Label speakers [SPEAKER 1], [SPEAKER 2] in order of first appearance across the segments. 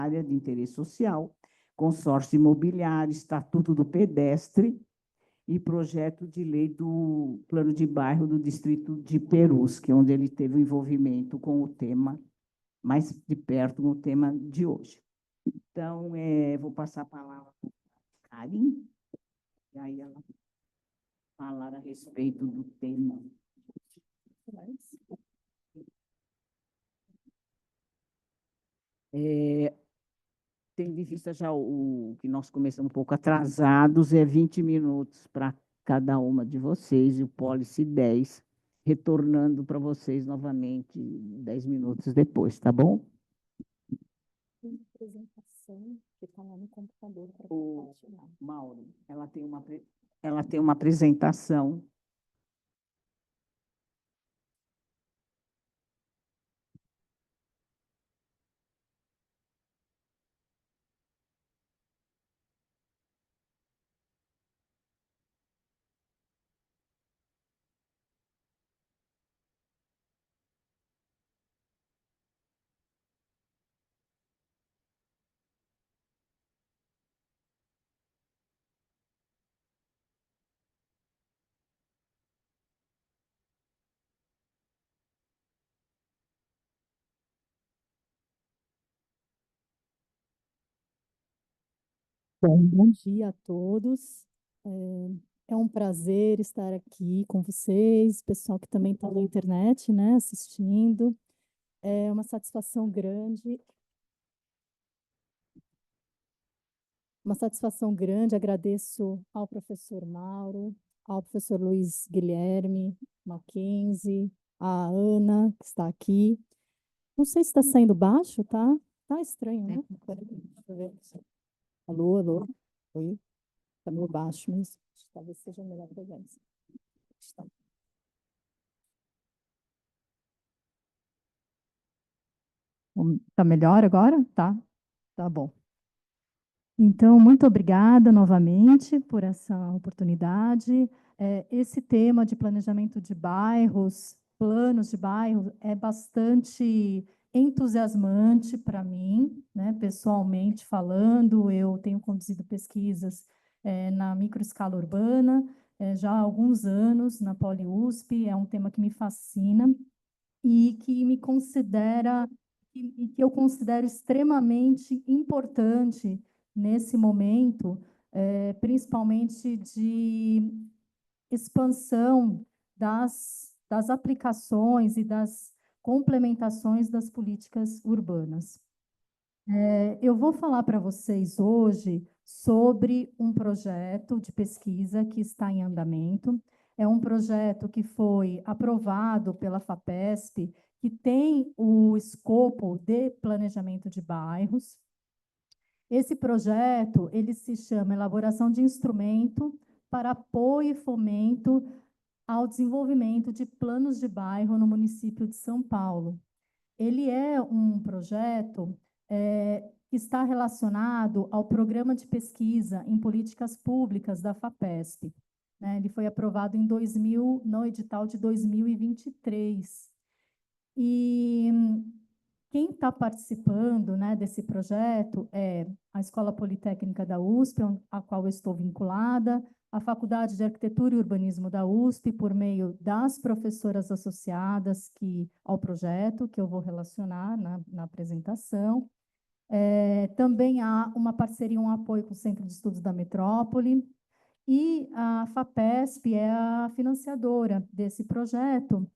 [SPEAKER 1] área de interesse social, consórcio imobiliário, estatuto do pedestre e projeto de lei do plano de bairro do distrito de Perus, que é onde ele teve o envolvimento com o tema, mais de perto com o tema de hoje. Então, vou passar a palavra para a Karen, e aí ela falar a respeito do tema. Tendo em vista já o que nós começamos um pouco atrasados, 20 minutos para cada uma de vocês, e o Policy 10, retornando para vocês novamente 10 minutos depois, tá bom?
[SPEAKER 2] Tem uma apresentação que está lá no computador para
[SPEAKER 1] compartilhar. Mauro, ela tem uma apresentação.
[SPEAKER 2] Bom dia a todos. É um prazer estar aqui com vocês, pessoal que também está na internet, né, assistindo. É uma satisfação grande. Uma satisfação grande. Agradeço ao professor Mauro, ao professor Luiz Guilherme Mackenzie, à Ana, que está aqui. Não sei se está saindo baixo, tá? Tá estranho, né? Peraí, deixa eu ver. Alô, alô. Oi? Está meio baixo mesmo. Talvez seja melhor pegar isso. Está. Tá melhor agora? Tá? Tá bom. Então, muito obrigada novamente por essa oportunidade. Esse tema de planejamento de bairros, planos de bairro, é bastante entusiasmante para mim, né? Pessoalmente falando, eu tenho conduzido pesquisas na microescala urbana já há alguns anos, na PoliUSP, é um tema que me fascina e que me considera e que eu considero extremamente importante nesse momento, principalmente de expansão das aplicações e das complementações das políticas urbanas. Eu vou falar para vocês hoje sobre um projeto de pesquisa que está em andamento. É um projeto que foi aprovado pela FAPESP, que tem o escopo de planejamento de bairros. Esse projeto, ele se chama Elaboração de Instrumento para Apoio e Fomento ao Desenvolvimento de Planos de Bairro no município de São Paulo. Ele é um projeto que está relacionado ao Programa de Pesquisa em Políticas Públicas da FAPESP. Né? Ele foi aprovado em 2000, no edital de 2023. E quem está participando, né, desse projeto é a Escola Politécnica da USP, a qual eu estou vinculada, a Faculdade de Arquitetura e Urbanismo da USP, por meio das professoras associadas ao projeto, que eu vou relacionar na apresentação. Também há uma parceria, um apoio com o Centro de Estudos da Metrópole, e a FAPESP é a financiadora desse projeto,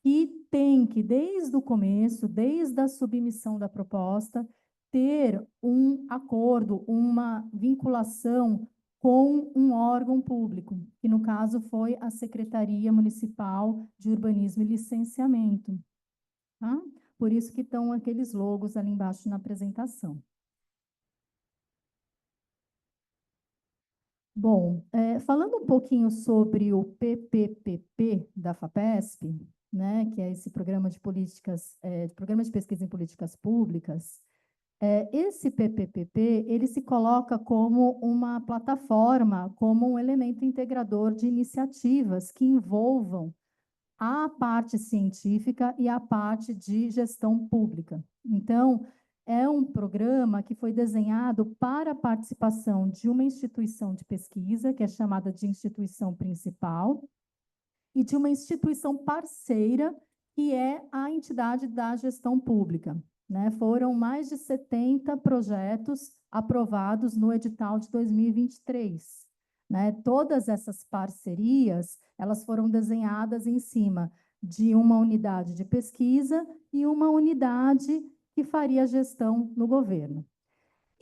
[SPEAKER 2] e tem que, desde o começo, desde a submissão da proposta, ter um acordo, uma vinculação com um órgão público, que no caso foi a Secretaria Municipal de Urbanismo e Licenciamento. Tá? Por isso que estão aqueles logos ali embaixo na apresentação. Bom, falando um pouquinho sobre o PPPP da FAPESP, né, que é esse programa de políticas, programa de pesquisa em políticas públicas, esse PPPP, ele se coloca como uma plataforma, como um elemento integrador de iniciativas que envolvam a parte científica e a parte de gestão pública. Então, é um programa que foi desenhado para a participação de uma instituição de pesquisa, que é chamada de instituição principal, e de uma instituição parceira, que é a entidade da gestão pública, né? Foram mais de 70 projetos aprovados no edital de 2023, né? Todas essas parcerias, elas foram desenhadas em cima de uma unidade de pesquisa e uma unidade que faria gestão no governo.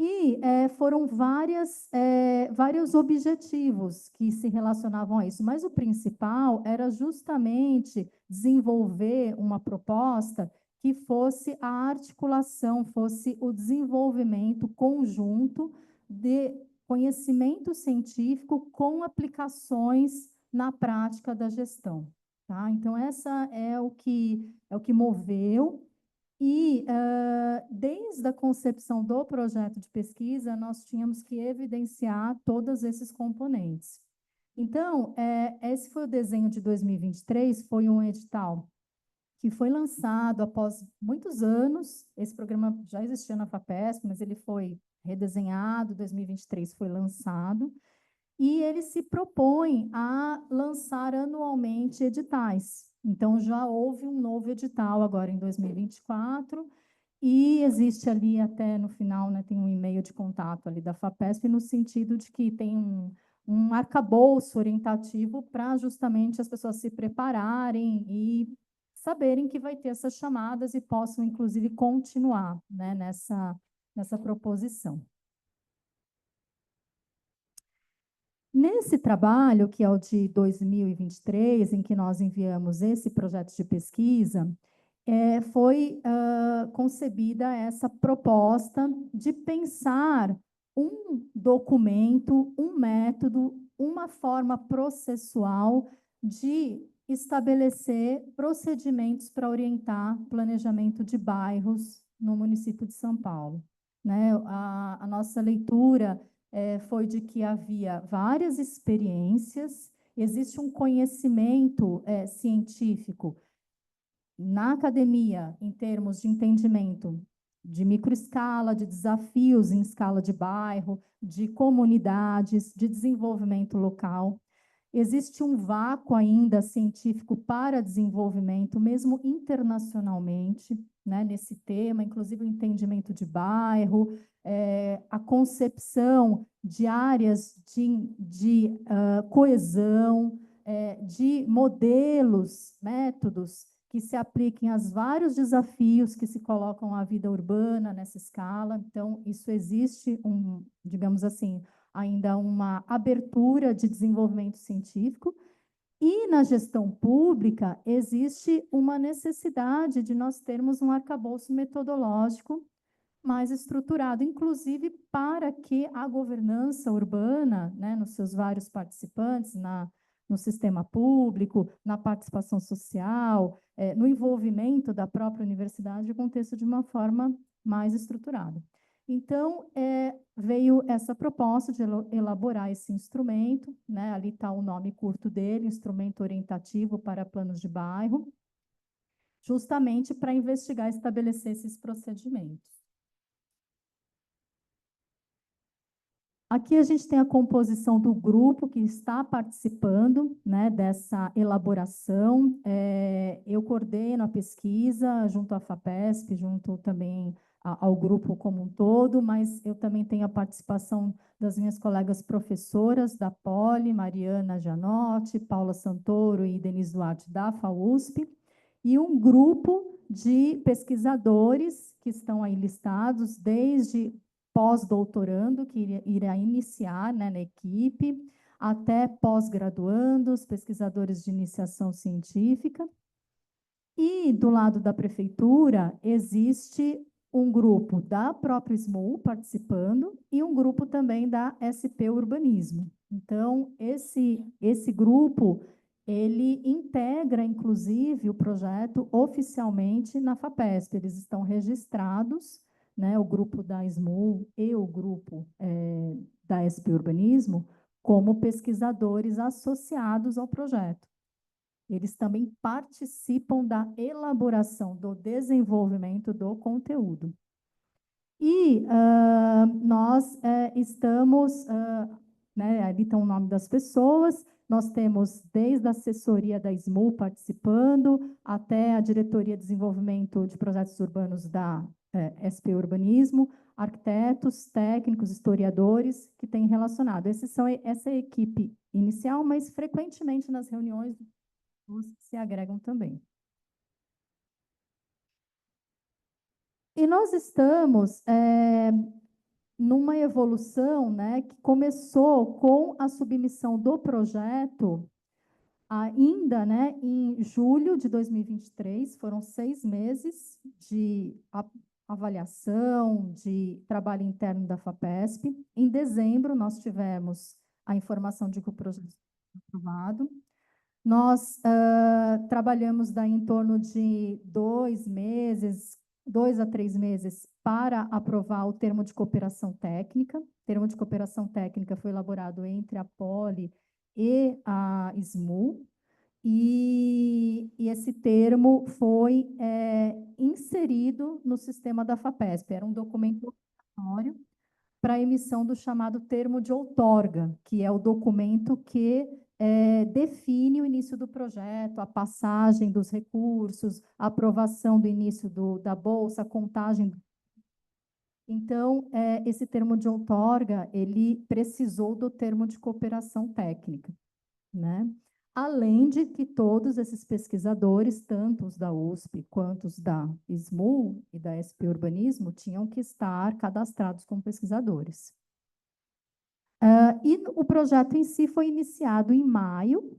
[SPEAKER 2] E foram vários objetivos que se relacionavam a isso, mas o principal era justamente desenvolver uma proposta que fosse a articulação, fosse o desenvolvimento conjunto de conhecimento científico com aplicações na prática da gestão. Tá? Então, essa é o que moveu. E, desde a concepção do projeto de pesquisa, nós tínhamos que evidenciar todos esses componentes. Então, esse foi o desenho de 2023, foi um edital que foi lançado após muitos anos. Esse programa já existia na FAPESP, mas ele foi redesenhado, 2023 foi lançado, e ele se propõe a lançar anualmente editais. Então, já houve um novo edital agora em 2024, e existe ali até no final, né, tem um e-mail de contato ali da FAPESP, no sentido de que tem um arcabouço orientativo para justamente as pessoas se prepararem e saberem que vai ter essas chamadas e possam, inclusive, continuar, né, nessa proposição. Nesse trabalho, que é o de 2023, em que nós enviamos esse projeto de pesquisa, foi concebida essa proposta de pensar um documento, um método, uma forma processual de estabelecer procedimentos para orientar planejamento de bairros no município de São Paulo. Né? A nossa leitura foi de que havia várias experiências, existe um conhecimento científico na academia, em termos de entendimento de microescala, de desafios em escala de bairro, de comunidades, de desenvolvimento local. Existe um vácuo ainda científico para desenvolvimento, mesmo internacionalmente, né, nesse tema, inclusive o entendimento de bairro, a concepção de áreas de coesão, de modelos, métodos que se apliquem aos vários desafios que se colocam à vida urbana nessa escala. Então, isso existe, digamos assim, ainda uma abertura de desenvolvimento científico. E na gestão pública existe uma necessidade de nós termos um arcabouço metodológico mais estruturado, inclusive para que a governança urbana, né, nos seus vários participantes, no sistema público, na participação social, no envolvimento da própria universidade, aconteça de uma forma mais estruturada. Então, veio essa proposta de elaborar esse instrumento, né, ali está o nome curto dele, Instrumento Orientativo para Planos de Bairro, justamente para investigar e estabelecer esses procedimentos. Aqui a gente tem a composição do grupo que está participando, né, dessa elaboração. Eu coordeno a pesquisa junto à FAPESP, junto também ao grupo como um todo, mas eu também tenho a participação das minhas colegas professoras da Poli, Mariana Janotti, Paula Santoro e Denise Duarte da FAUSP, e um grupo de pesquisadores que estão aí listados desde pós-doutorando, que irá iniciar, né, na equipe, até pós-graduandos, pesquisadores de iniciação científica. E, do lado da prefeitura, existe um grupo da própria SMU participando e um grupo também da SP Urbanismo. Então, esse grupo, ele integra, inclusive, o projeto oficialmente na FAPESP. Eles estão registrados, né, o grupo da SMU e o grupo da SP Urbanismo, como pesquisadores associados ao projeto. Eles também participam da elaboração, do desenvolvimento do conteúdo. E nós estamos, né, ali está o nome das pessoas, nós temos desde a assessoria da SMU participando, até a Diretoria de Desenvolvimento de Projetos Urbanos da SP Urbanismo, arquitetos, técnicos, historiadores que têm relacionado. Essa é a equipe inicial, mas frequentemente nas reuniões os que se agregam também. E nós estamos numa evolução, né, que começou com a submissão do projeto ainda, né, em julho de 2023, foram 6 meses de avaliação, de trabalho interno da FAPESP. Em dezembro, nós tivemos a informação de que o projeto foi aprovado. Nós trabalhamos daí em torno de 2 meses, 2 a 3 meses, para aprovar o termo de cooperação técnica. O termo de cooperação técnica foi elaborado entre a Poli e a SMU, e esse termo foi inserido no sistema da FAPESP. Era um documento obrigatório para a emissão do chamado termo de outorga, que é o documento que define o início do projeto, a passagem dos recursos, a aprovação do início da bolsa, a contagem. Então, esse termo de outorga, ele precisou do termo de cooperação técnica, né? Além de que todos esses pesquisadores, tanto os da USP quanto os da SMU e da SP Urbanismo, tinham que estar cadastrados como pesquisadores. E o projeto em si foi iniciado em maio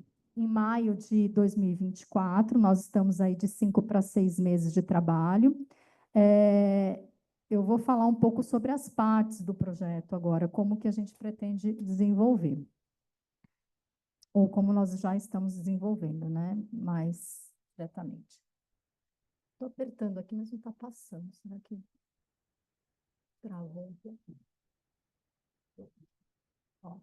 [SPEAKER 2] de 2024, nós estamos aí de 5 para 6 meses de trabalho. Eu vou falar um pouco sobre as partes do projeto agora, como que a gente pretende desenvolver, ou como nós já estamos desenvolvendo, né, mais diretamente. Estou apertando aqui, mas não está passando, será que travou um pouco? Ó.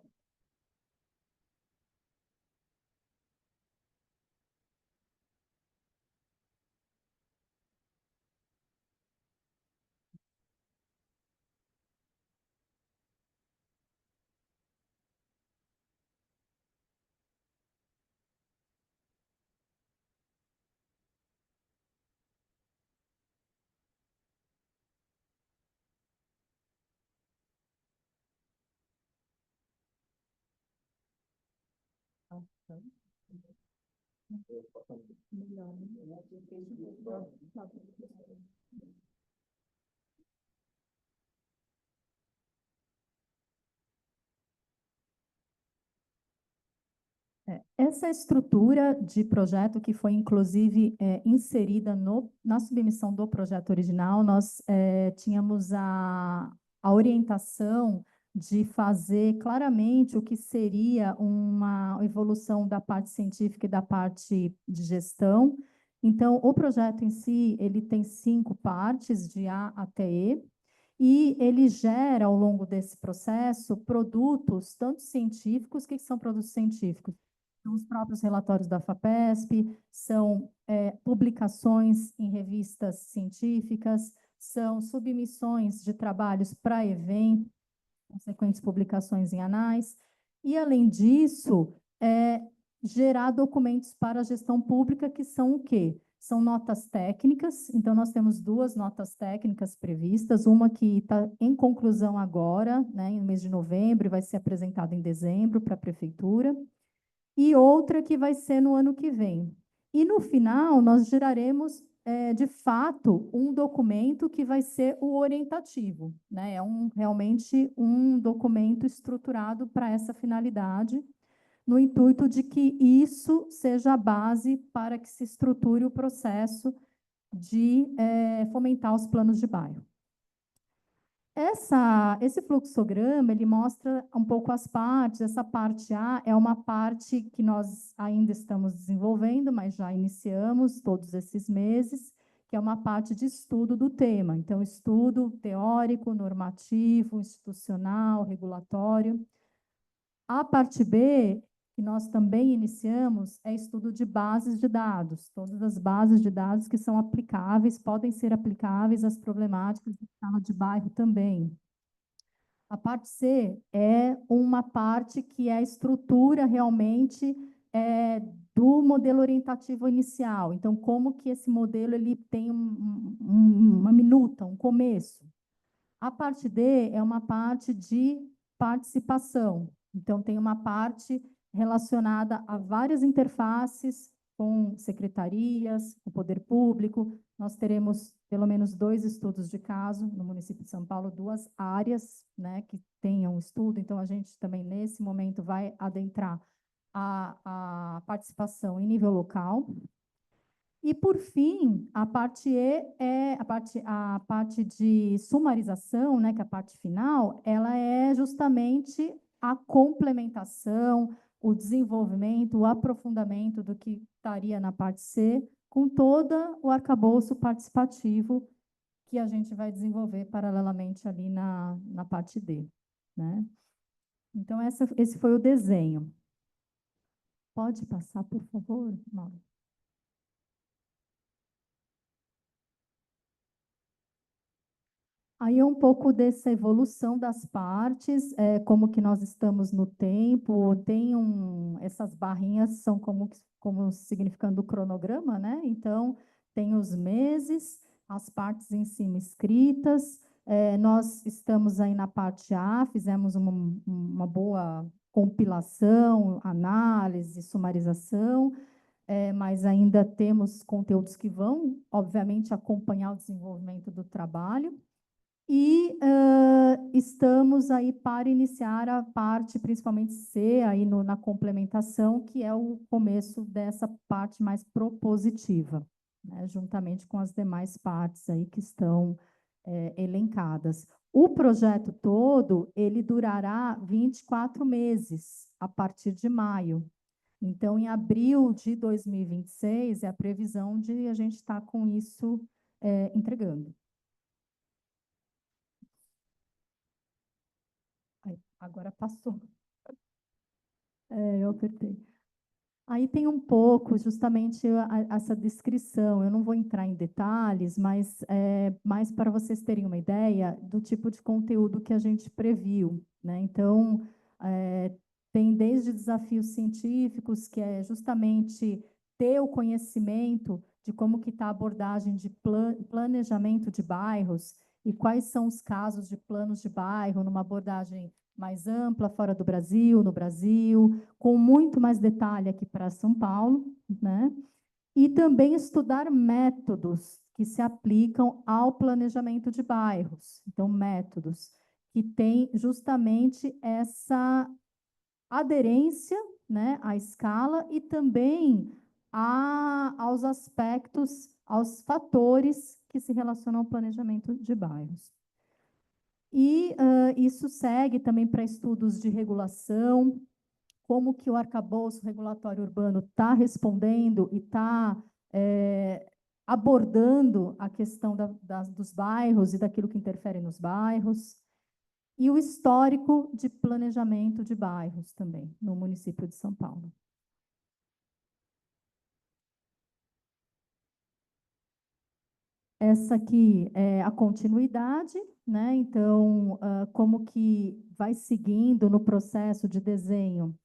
[SPEAKER 2] Melhor, né? Essa estrutura de projeto que foi, inclusive, inserida na submissão do projeto original, nós tínhamos a orientação de fazer claramente o que seria uma evolução da parte científica e da parte de gestão. Então, o projeto em si, ele tem 5 partes, de A até E, e ele gera, ao longo desse processo, produtos, tanto científicos. O que são produtos científicos? São os próprios relatórios da FAPESP, são publicações em revistas científicas, são submissões de trabalhos para eventos, consequentes publicações em anais, e, além disso, gerar documentos para a gestão pública, que são o quê? São notas técnicas. Então, nós temos 2 notas técnicas previstas, uma que está em conclusão agora, né, no mês de novembro, e vai ser apresentada em dezembro para a prefeitura, e outra que vai ser no ano que vem. E, no final, nós geraremos, de fato, um documento que vai ser o orientativo, né? Realmente um documento estruturado para essa finalidade, no intuito de que isso seja a base para que se estruture o processo de fomentar os planos de bairro. Esse fluxograma, ele mostra um pouco as partes. Essa parte A é uma parte que nós ainda estamos desenvolvendo, mas já iniciamos todos esses meses, que é uma parte de estudo do tema. Então, estudo teórico, normativo, institucional, regulatório. A parte B que nós também iniciamos é estudo de bases de dados. Todas as bases de dados que são aplicáveis, podem ser aplicáveis às problemáticas de escala de bairro também. A parte C é uma parte que é a estrutura realmente do modelo orientativo inicial. Então, como que esse modelo ele tem uma minuta, um começo. A parte D é uma parte de participação. Então, tem uma parte relacionada a várias interfaces com secretarias, com o poder público. Nós teremos pelo menos 2 estudos de caso no município de São Paulo, 2 áreas, né, que tenham estudo. Então, a gente também, nesse momento, vai adentrar a participação em nível local. E, por fim, a parte E é a parte de sumarização, né, que é a parte final, ela é justamente a complementação, o desenvolvimento, o aprofundamento do que estaria na parte C, com todo o arcabouço participativo que a gente vai desenvolver paralelamente ali na parte D, né? Então, esse foi o desenho. Pode passar, por favor, Mauro? Aí é um pouco dessa evolução das partes, como que nós estamos no tempo, essas barrinhas são como significando o cronograma, né? Então, tem os meses, as partes em cima escritas, nós estamos aí na parte A, fizemos uma boa compilação, análise, sumarização, mas ainda temos conteúdos que vão, obviamente, acompanhar o desenvolvimento do trabalho. E estamos aí para iniciar a parte, principalmente C, aí na complementação, que é o começo dessa parte mais propositiva, né, juntamente com as demais partes aí que estão elencadas. O projeto todo, ele durará 24 meses, a partir de maio. Então, em abril de 2026, é a previsão de a gente estar com isso entregando. Agora passou. Eu apertei. Aí tem um pouco, justamente, essa descrição. Eu não vou entrar em detalhes, mas mais para vocês terem uma ideia do tipo de conteúdo que a gente previu, né? Então, tem desde desafios científicos, que é justamente ter o conhecimento de como que está a abordagem de planejamento de bairros e quais são os casos de planos de bairro numa abordagem mais ampla, fora do Brasil, no Brasil, com muito mais detalhe aqui para São Paulo, né? E também estudar métodos que se aplicam ao planejamento de bairros. Então, métodos que têm justamente essa aderência, né, à escala e também aos aspectos, aos fatores que se relacionam ao planejamento de bairros. E isso segue também para estudos de regulação, como que o arcabouço regulatório urbano está respondendo e está abordando a questão dos bairros e daquilo que interfere nos bairros, e o histórico de planejamento de bairros também, no município de São Paulo. Essa aqui é a continuidade, né? Então, como que vai seguindo no processo de desenho,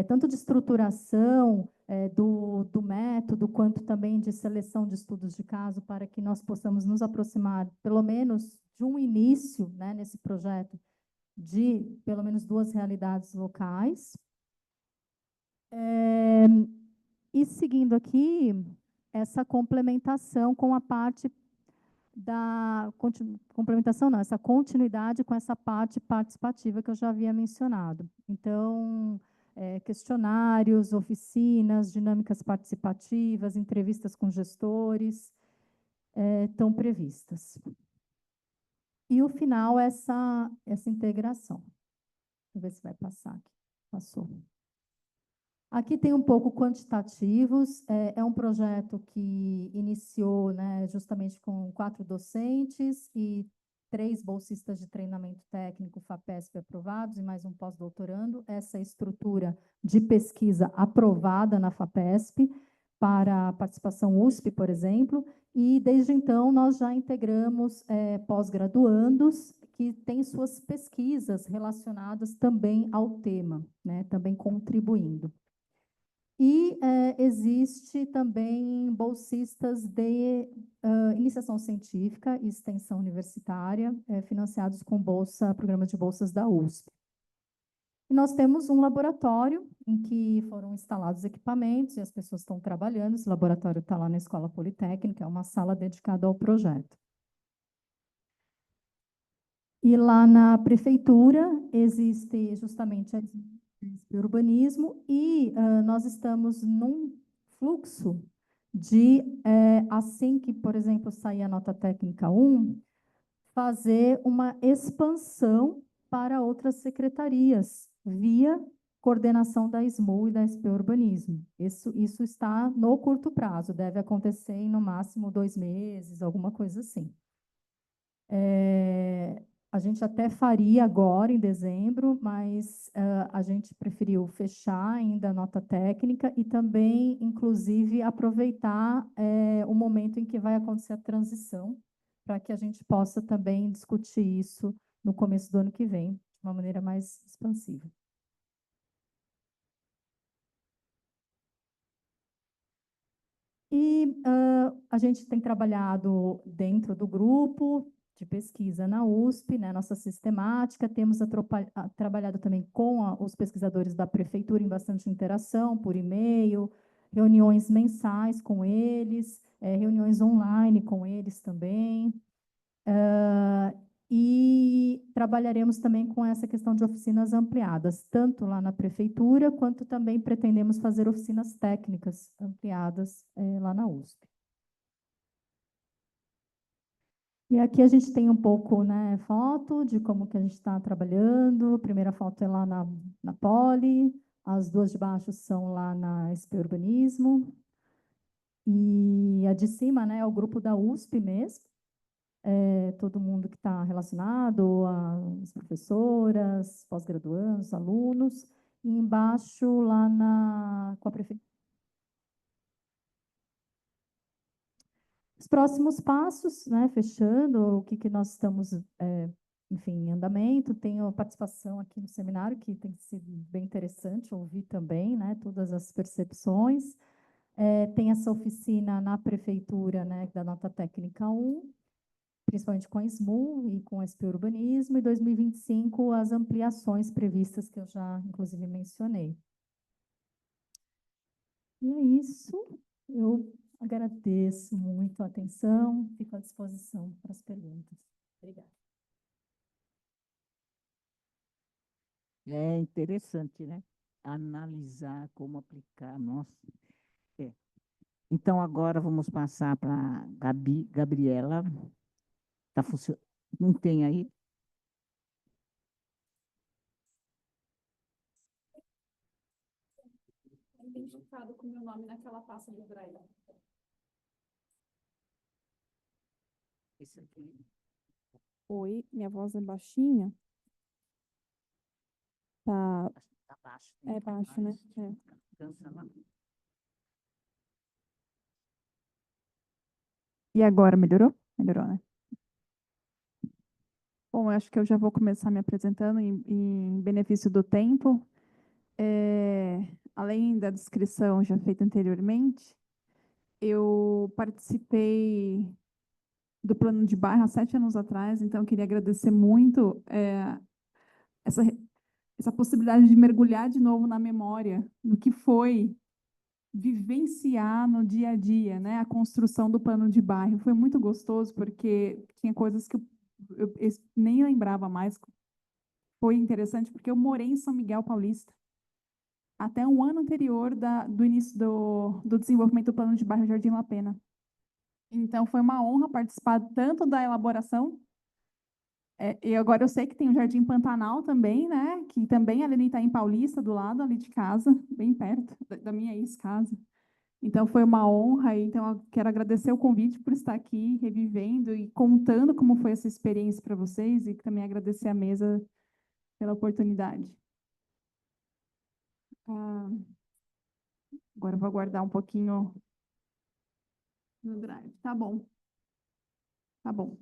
[SPEAKER 2] tanto de estruturação do método, quanto também de seleção de estudos de caso, para que nós possamos nos aproximar, pelo menos, de um início, né, nesse projeto, de pelo menos 2 realidades locais. E seguindo aqui, essa complementação com a parte complementação não, essa continuidade com essa parte participativa que eu já havia mencionado. Então, questionários, oficinas, dinâmicas participativas, entrevistas com gestores, estão previstas. E o final, essa integração. Deixa eu ver se vai passar aqui. Passou. Aqui tem um pouco quantitativos, é um projeto que iniciou, né, justamente com 4 docentes e 3 bolsistas de treinamento técnico FAPESP aprovados e mais um pós-doutorando. Essa estrutura de pesquisa aprovada na FAPESP para a participação USP, por exemplo, e desde então nós já integramos pós-graduandos que têm suas pesquisas relacionadas também ao tema, né, também contribuindo. E existe também bolsistas de iniciação científica e extensão universitária, financiados com programa de bolsas da USP. E nós temos um laboratório em que foram instalados equipamentos e as pessoas estão trabalhando. Esse laboratório está lá na Escola Politécnica, é uma sala dedicada ao projeto. E lá na prefeitura existe justamente a urbanismo e nós estamos num fluxo de, assim que, por exemplo, sair a nota técnica 1, fazer uma expansão para outras secretarias, via coordenação da SMU e da SP Urbanismo. Isso está no curto prazo, deve acontecer em, no máximo, 2 meses, alguma coisa assim. A gente até faria agora, em dezembro, mas a gente preferiu fechar ainda a nota técnica e também, inclusive, aproveitar o momento em que vai acontecer a transição, para que a gente possa também discutir isso no começo do ano que vem, de uma maneira mais expansiva. E a gente tem trabalhado dentro do grupo de pesquisa na USP, né, nossa sistemática, temos trabalhado também com os pesquisadores da prefeitura em bastante interação, por e-mail, reuniões mensais com eles, reuniões online com eles também. E trabalharemos também com essa questão de oficinas ampliadas, tanto lá na prefeitura, quanto também pretendemos fazer oficinas técnicas ampliadas lá na USP. E aqui a gente tem um pouco, né, foto de como que a gente está trabalhando. A primeira foto é lá na Poli, as duas de baixo são lá na SP Urbanismo. E a de cima, né, é o grupo da USP mesmo. Todo mundo que está relacionado, as professoras, pós-graduandos, alunos. E embaixo, lá com a prefeitura. Os próximos passos, né, fechando, o que nós estamos, enfim, em andamento. Tenho participação aqui no seminário, que tem sido bem interessante ouvir também, né, todas as percepções. Tem essa oficina na prefeitura, né, da nota técnica 1, principalmente com a SMU e com a SP Urbanismo, e 2025 as ampliações previstas que eu já, inclusive, mencionei. E é isso. Eu agradeço muito a atenção, fico à disposição para as perguntas. Obrigada.
[SPEAKER 1] É interessante, né? Analisar como aplicar. Nossa. Então, agora vamos passar para a Gabriela. Tá funcionando? Não tem aí?
[SPEAKER 3] Identificado com o meu nome naquela pasta do Braille.
[SPEAKER 1] Esse aqui.
[SPEAKER 3] Oi, minha voz é baixinha. Tá.
[SPEAKER 1] Tá baixo.
[SPEAKER 3] É baixo, né? É.
[SPEAKER 1] Cansa lá.
[SPEAKER 3] E agora, melhorou? Melhorou, né? Bom, eu acho que eu já vou começar me apresentando em benefício do tempo. Além da descrição já feita anteriormente, eu participei do plano de bairro há 7 anos atrás, então eu queria agradecer muito essa possibilidade de mergulhar de novo na memória do que foi vivenciar no dia a dia, né, a construção do plano de bairro. Foi muito gostoso, porque tinha coisas que eu nem lembrava mais. Foi interessante, porque eu morei em São Miguel Paulista até um ano anterior do início do desenvolvimento do plano de bairro Jardim La Pena. Então, foi uma honra participar tanto da elaboração, e agora eu sei que tem o Jardim Pantanal também, né, que também ali está em Paulista, do lado ali de casa, bem perto da minha ex-casa. Então, foi uma honra, então eu quero agradecer o convite por estar aqui, revivendo e contando como foi essa experiência para vocês, e também agradecer à mesa pela oportunidade. Ah, agora eu vou aguardar um pouquinho no drive. Tá bom, tá bom.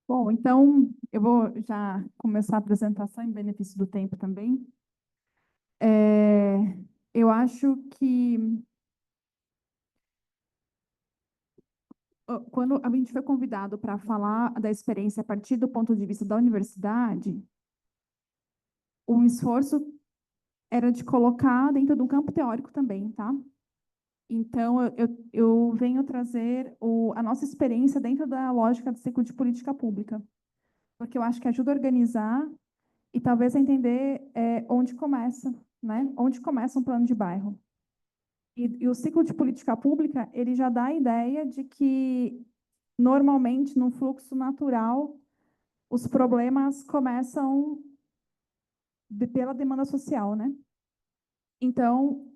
[SPEAKER 3] Bom, então eu vou já começar a apresentação em benefício do tempo também. Eu acho que quando a gente foi convidado para falar da experiência a partir do ponto de vista da universidade, o esforço era de colocar dentro de um campo teórico também, tá? Então, eu venho trazer a nossa experiência dentro da lógica do ciclo de política pública, porque eu acho que ajuda a organizar e talvez a entender onde começa, né? Onde começa um plano de bairro. E o ciclo de política pública, ele já dá a ideia de que, normalmente, no fluxo natural, os problemas começam pela demanda social, né? Então,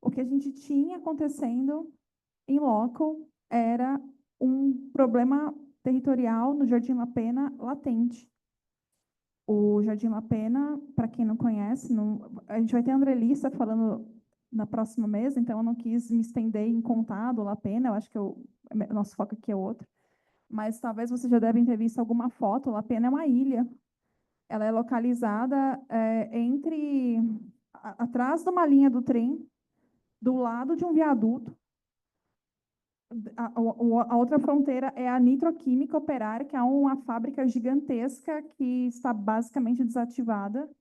[SPEAKER 3] o que a gente tinha acontecendo em loco era um problema territorial no Jardim La Pena latente. O Jardim La Pena, para quem não conhece, a gente vai ter a André Lissa falando na próxima mesa, então eu não quis me estender em contar do La Pena, eu acho que o nosso foco aqui é outro. Mas talvez vocês já devem ter visto alguma foto. La Pena é uma ilha. Ela é localizada atrás de uma linha do trem, do lado de um viaduto. A outra fronteira é a Nitroquímica Operária, que é uma fábrica gigantesca que está basicamente desativada.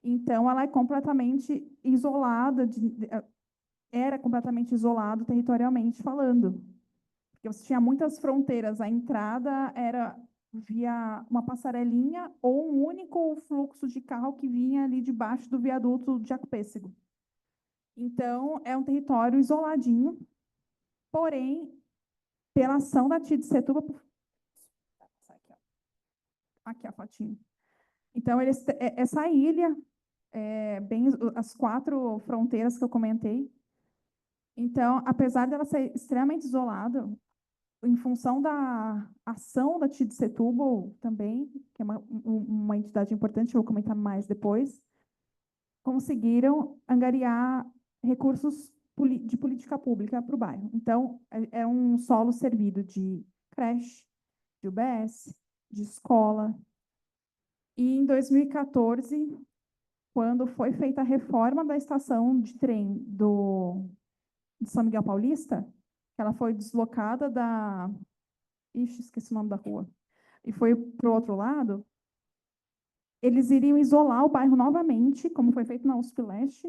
[SPEAKER 3] Então, ela é completamente isolada, era completamente isolado territorialmente falando. Porque você tinha muitas fronteiras. A entrada era via uma passarelinha ou um único fluxo de carro que vinha ali debaixo do viaduto de Jacopêssego. Então, é um território isoladinho, porém, pela ação da Setúbal. Aqui a fotinho. Então, essa ilha, bem as 4 fronteiras que eu comentei. Então, apesar dela ser extremamente isolada, em função da ação da Setúbal também, que é uma entidade importante, eu vou comentar mais depois, conseguiram angariar recursos de política pública para o bairro. Então, é um solo servido de creche, de UBS, de escola. E em 2014, quando foi feita a reforma da estação de trem de São Miguel Paulista, ela foi deslocada da... Ixi, esqueci o nome da rua. E foi para o outro lado, eles iriam isolar o bairro novamente, como foi feito na USP Leste,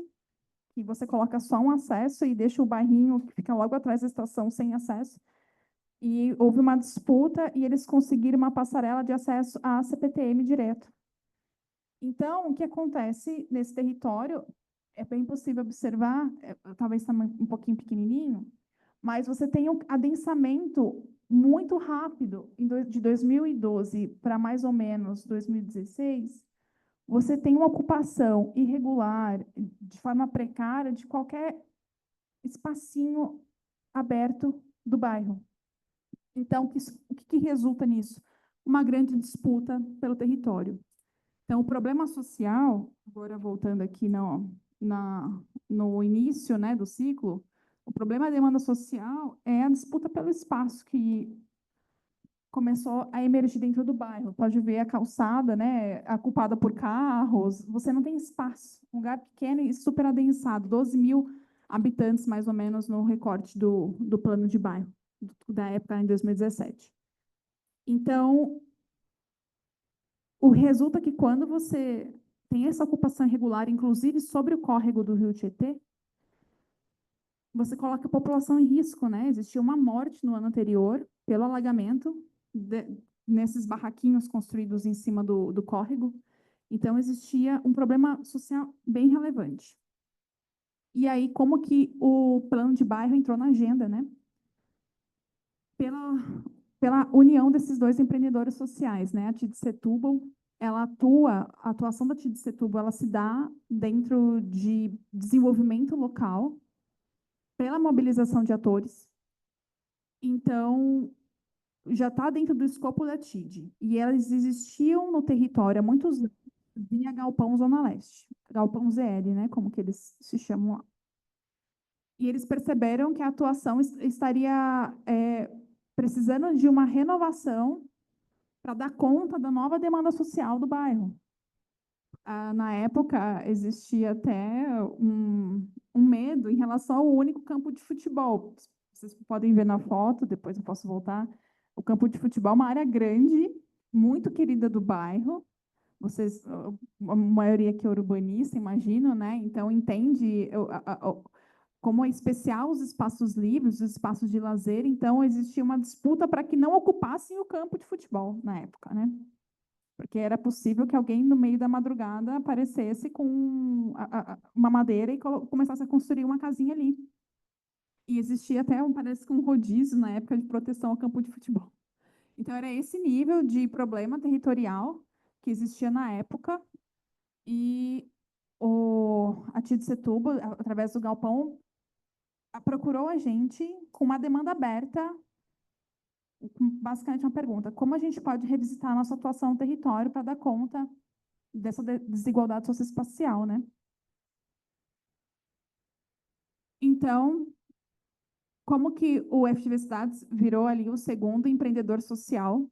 [SPEAKER 3] que você coloca só um acesso e deixa o bairrinho que fica logo atrás da estação sem acesso. E houve uma disputa e eles conseguiram uma passarela de acesso à CPTM direto. Então, o que acontece nesse território é bem possível observar, talvez está um pouquinho pequenininho, mas você tem um adensamento muito rápido. De 2012 para mais ou menos 2016, você tem uma ocupação irregular, de forma precária, de qualquer espacinho aberto do bairro. Então, o que resulta nisso? Uma grande disputa pelo território. Então, o problema social, agora voltando aqui no início, né, do ciclo, o problema da demanda social é a disputa pelo espaço, que começou a emergir dentro do bairro. Pode ver a calçada, né, ocupada por carros, você não tem espaço, um lugar pequeno e super adensado, 12 mil habitantes, mais ou menos, no recorte do plano de bairro, da época, em 2017. Então, resulta que quando você tem essa ocupação irregular, inclusive sobre o córrego do Rio Tietê, você coloca a população em risco, né? Existia uma morte no ano anterior pelo alagamento nesses barraquinhos construídos em cima do córrego. Então, existia um problema social bem relevante. E aí, como que o plano de bairro entrou na agenda, né? Pela união desses dois empreendedores sociais, né? A TID Setúbal, a atuação da TID Setúbal, ela se dá dentro de desenvolvimento local, pela mobilização de atores. Então, já está dentro do escopo da TID. E elas existiam no território há muitos anos, via Galpão Zona Leste, Galpão ZL, né, como que eles se chamam lá. E eles perceberam que a atuação estaria precisando de uma renovação para dar conta da nova demanda social do bairro. Na época, existia até um medo em relação ao único campo de futebol. Vocês podem ver na foto, depois eu posso voltar. O campo de futebol é uma área grande, muito querida do bairro. Vocês, a maioria que é urbanista, imagino, né? Então, entende como é especial os espaços livres, os espaços de lazer. Então, existia uma disputa para que não ocupassem o campo de futebol na época, né? Porque era possível que alguém, no meio da madrugada, aparecesse com uma madeira e começasse a construir uma casinha ali. E existia até, parece que um rodízio na época de proteção ao campo de futebol. Então, era esse nível de problema territorial que existia na época. E a TID Setúbal, através do Galpão, procurou a gente com uma demanda aberta, basicamente uma pergunta: como a gente pode revisitar a nossa atuação no território para dar conta dessa desigualdade socioespacial, né? Então, como que o FGV Cidades virou ali o segundo empreendedor social?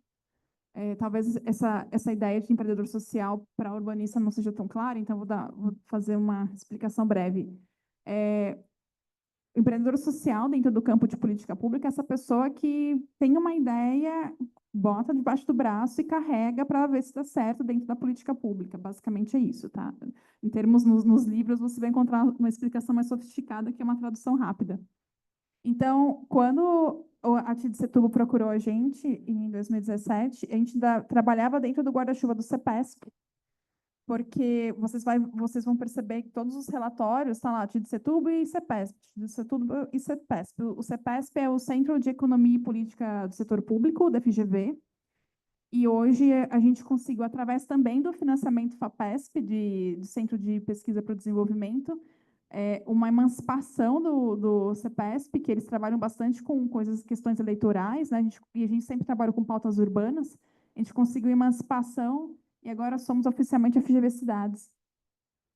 [SPEAKER 3] Talvez essa ideia de empreendedor social para urbanista não seja tão clara, então vou fazer uma explicação breve. O empreendedor social dentro do campo de política pública é essa pessoa que tem uma ideia, bota debaixo do braço e carrega para ver se dá certo dentro da política pública. Basicamente é isso, tá? Em termos nos livros, você vai encontrar uma explicação mais sofisticada, que é uma tradução rápida. Então, quando a TID Setúbal procurou a gente, em 2017, a gente trabalhava dentro do guarda-chuva do CEPESP, porque vocês vão perceber que todos os relatórios estão lá, TID Setúbal e CEPESP, TID Setúbal e CEPESP. O CEPESP é o Centro de Economia e Política do Setor Público, da FGV, e hoje a gente conseguiu, através também do financiamento FAPESP, do Centro de Pesquisa para o Desenvolvimento, uma emancipação do CEPESP, que eles trabalham bastante com questões eleitorais, né? E a gente sempre trabalha com pautas urbanas. A gente conseguiu emancipação e agora somos oficialmente a FGV Cidades.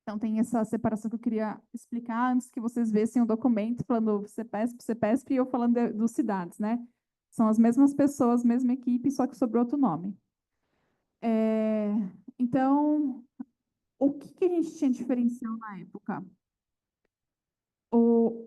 [SPEAKER 3] Então, tem essa separação que eu queria explicar antes que vocês vissem o documento falando CEPESP e eu falando dos Cidades, né? São as mesmas pessoas, mesma equipe, só que sob outro nome. Então, o que a gente tinha diferencial na época?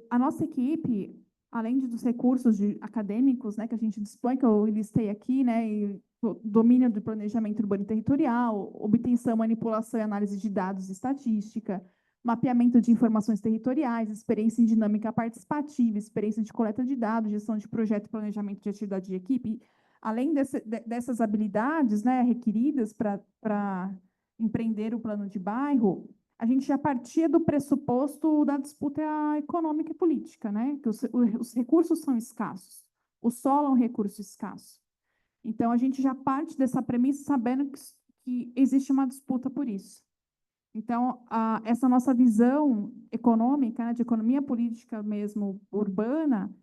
[SPEAKER 3] A nossa equipe, além dos recursos acadêmicos, né, que a gente dispõe, que eu listei aqui, né, e domínio do planejamento urbano e territorial, obtenção, manipulação e análise de dados e estatística, mapeamento de informações territoriais, experiência em dinâmica participativa, experiência de coleta de dados, gestão de projeto e planejamento de atividade de equipe. Além dessas habilidades, né, requeridas para empreender o plano de bairro, a gente já partia do pressuposto da disputa econômica e política, né? Que os recursos são escassos, o solo é um recurso escasso. Então, a gente já parte dessa premissa sabendo que existe uma disputa por isso. Então, essa nossa visão econômica, né, de economia política mesmo urbana,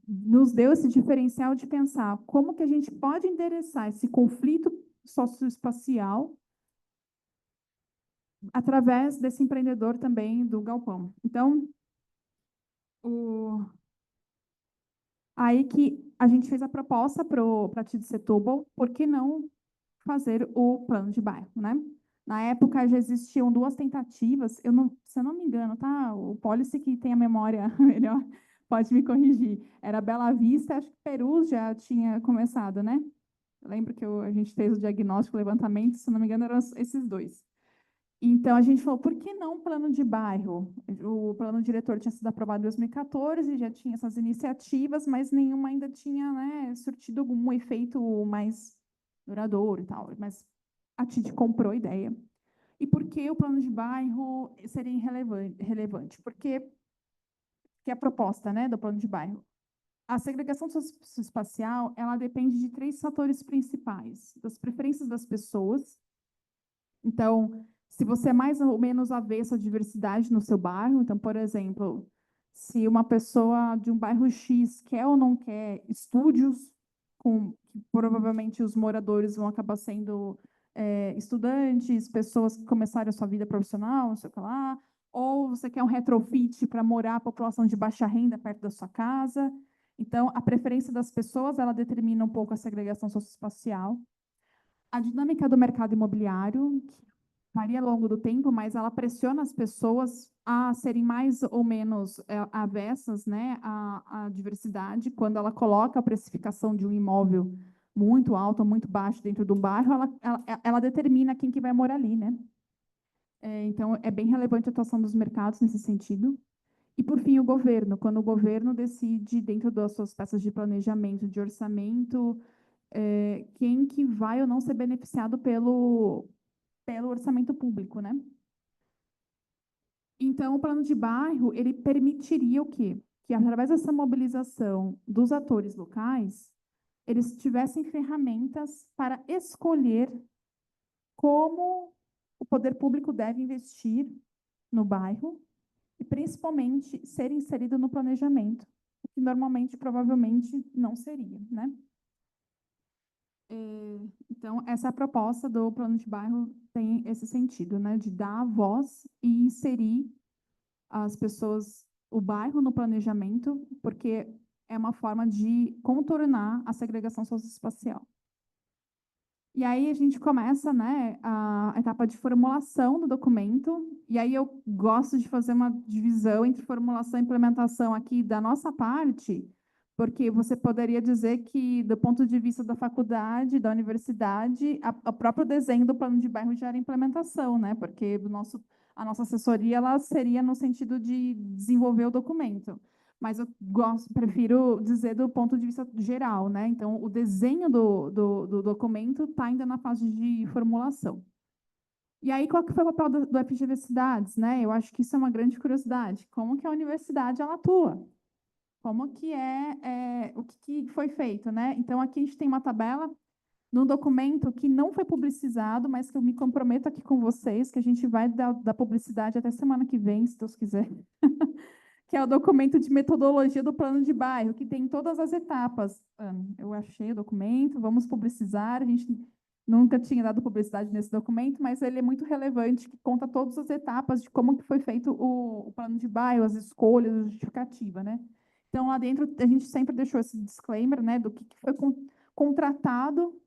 [SPEAKER 3] nos deu esse diferencial de pensar como que a gente pode endereçar esse conflito socioespacial através desse empreendedor também do Galpão. Então, Aí que a gente fez a proposta para TID Setúbal, por que não fazer o plano de bairro, né? Na época já existiam 2 tentativas, se eu não me engano, tá? O Policy que tem a memória melhor pode me corrigir. Era Bela Vista, acho que Perus já tinha começado, né? Eu lembro que a gente fez o diagnóstico, o levantamento, se não me engano, eram esses 2. Então, a gente falou, por que não plano de bairro? O plano diretor tinha sido aprovado em 2014, já tinha essas iniciativas, mas nenhuma ainda tinha, né, surtido algum efeito mais duradouro e tal. Mas a TID comprou a ideia. E por que o plano de bairro seria relevante? Porque que é a proposta, né, do plano de bairro. A segregação socioespacial, ela depende de 3 fatores principais: das preferências das pessoas. Então, se você é mais ou menos avesso à diversidade no seu bairro, então, por exemplo, se uma pessoa de um bairro X quer ou não quer estúdios, que provavelmente os moradores vão acabar sendo estudantes, pessoas que começaram a sua vida profissional, não sei o que lá, ou você quer um retrofit para morar a população de baixa renda perto da sua casa. Então, a preferência das pessoas, ela determina um pouco a segregação socioespacial. A dinâmica do mercado imobiliário, que varia ao longo do tempo, mas ela pressiona as pessoas a serem mais ou menos avessas, né, à diversidade. Quando ela coloca a precificação de um imóvel muito alto ou muito baixo dentro de um bairro, ela determina quem que vai morar ali, né? Então, é bem relevante a atuação dos mercados nesse sentido. E, por fim, o governo. Quando o governo decide, dentro das suas peças de planejamento, de orçamento, quem que vai ou não ser beneficiado pelo orçamento público, né? Então, o plano de bairro, ele permitiria o quê? Que, através dessa mobilização dos atores locais, eles tivessem ferramentas para escolher como o poder público deve investir no bairro e, principalmente, ser inserido no planejamento, o que normalmente, provavelmente, não seria, né? Então, essa é a proposta do plano de bairro, tem esse sentido, né, de dar voz e inserir as pessoas, o bairro no planejamento, porque é uma forma de contornar a segregação socioespacial. E aí a gente começa, né, a etapa de formulação do documento, e aí eu gosto de fazer uma divisão entre formulação e implementação aqui da nossa parte, porque você poderia dizer que, do ponto de vista da faculdade, da universidade, o próprio desenho do plano de bairro já era implementação, né, porque a nossa assessoria ela seria no sentido de desenvolver o documento. Mas eu prefiro dizer do ponto de vista geral, né? Então, o desenho do documento está ainda na fase de formulação. E aí, qual que foi o papel do FGV Cidades, né? Eu acho que isso é uma grande curiosidade. Como que a universidade ela atua? Como que o que foi feito, né? Então, aqui a gente tem uma tabela num documento que não foi publicizado, mas que eu me comprometo aqui com vocês, que a gente vai dar publicidade até semana que vem, se Deus quiser. Que é o documento de metodologia do plano de bairro, que tem todas as etapas. Eu achei o documento, vamos publicizar. A gente nunca tinha dado publicidade nesse documento, mas ele é muito relevante, que conta todas as etapas de como que foi feito o plano de bairro, as escolhas, a justificativa, né? Então, lá dentro, a gente sempre deixou esse disclaimer, né, do que foi contratado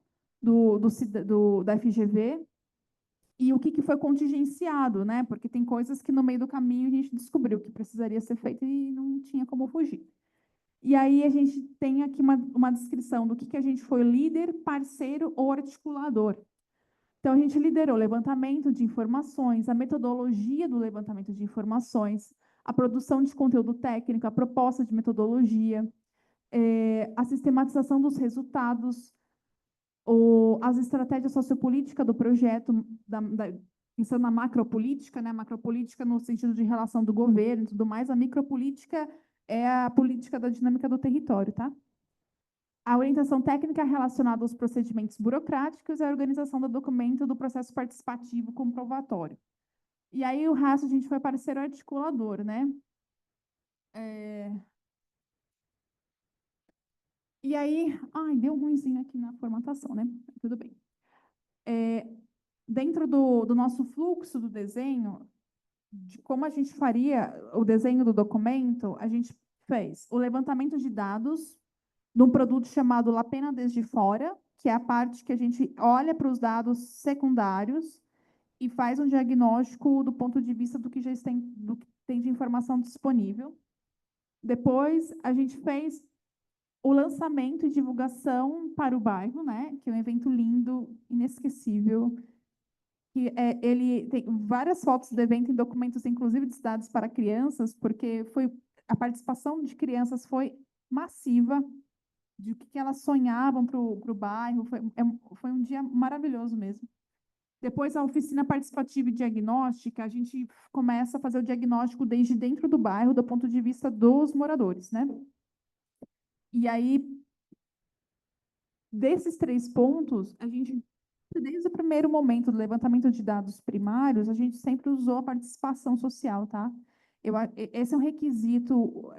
[SPEAKER 3] da FGV, e o que foi contingenciado, né? Porque tem coisas que no meio do caminho a gente descobriu que precisaria ser feito e não tinha como fugir. E aí a gente tem aqui uma descrição do que a gente foi líder, parceiro ou articulador. Então, a gente liderou o levantamento de informações, a metodologia do levantamento de informações, a produção de conteúdo técnico, a proposta de metodologia, a sistematização dos resultados, as estratégias sociopolíticas do projeto, pensando na macropolítica, né? Macropolítica no sentido de relação do governo e tudo mais, a micropolítica é a política da dinâmica do território, tá? A orientação técnica relacionada aos procedimentos burocráticos e a organização do documento do processo participativo comprovatório. E aí o resto a gente foi parceiro articulador, né? E aí, deu ruimzinho aqui na formatação, né? Tudo bem. Dentro do nosso fluxo do desenho, de como a gente faria o desenho do documento, a gente fez o levantamento de dados de um produto chamado La Pena Desde Fora, que é a parte que a gente olha para os dados secundários e faz um diagnóstico do ponto de vista do que já tem, do que tem de informação disponível. Depois, a gente fez o lançamento e divulgação para o bairro, né? Que é um evento lindo, inesquecível. Ele tem várias fotos do evento em documentos, inclusive de dados para crianças, porque a participação de crianças foi massiva, de o que elas sonhavam para o bairro. Foi um dia maravilhoso mesmo. Depois, a oficina participativa e diagnóstica, a gente começa a fazer o diagnóstico desde dentro do bairro, do ponto de vista dos moradores, né? E aí, desses 3 pontos, a gente, desde o primeiro momento do levantamento de dados primários, a gente sempre usou a participação social, tá? Esse é um requisito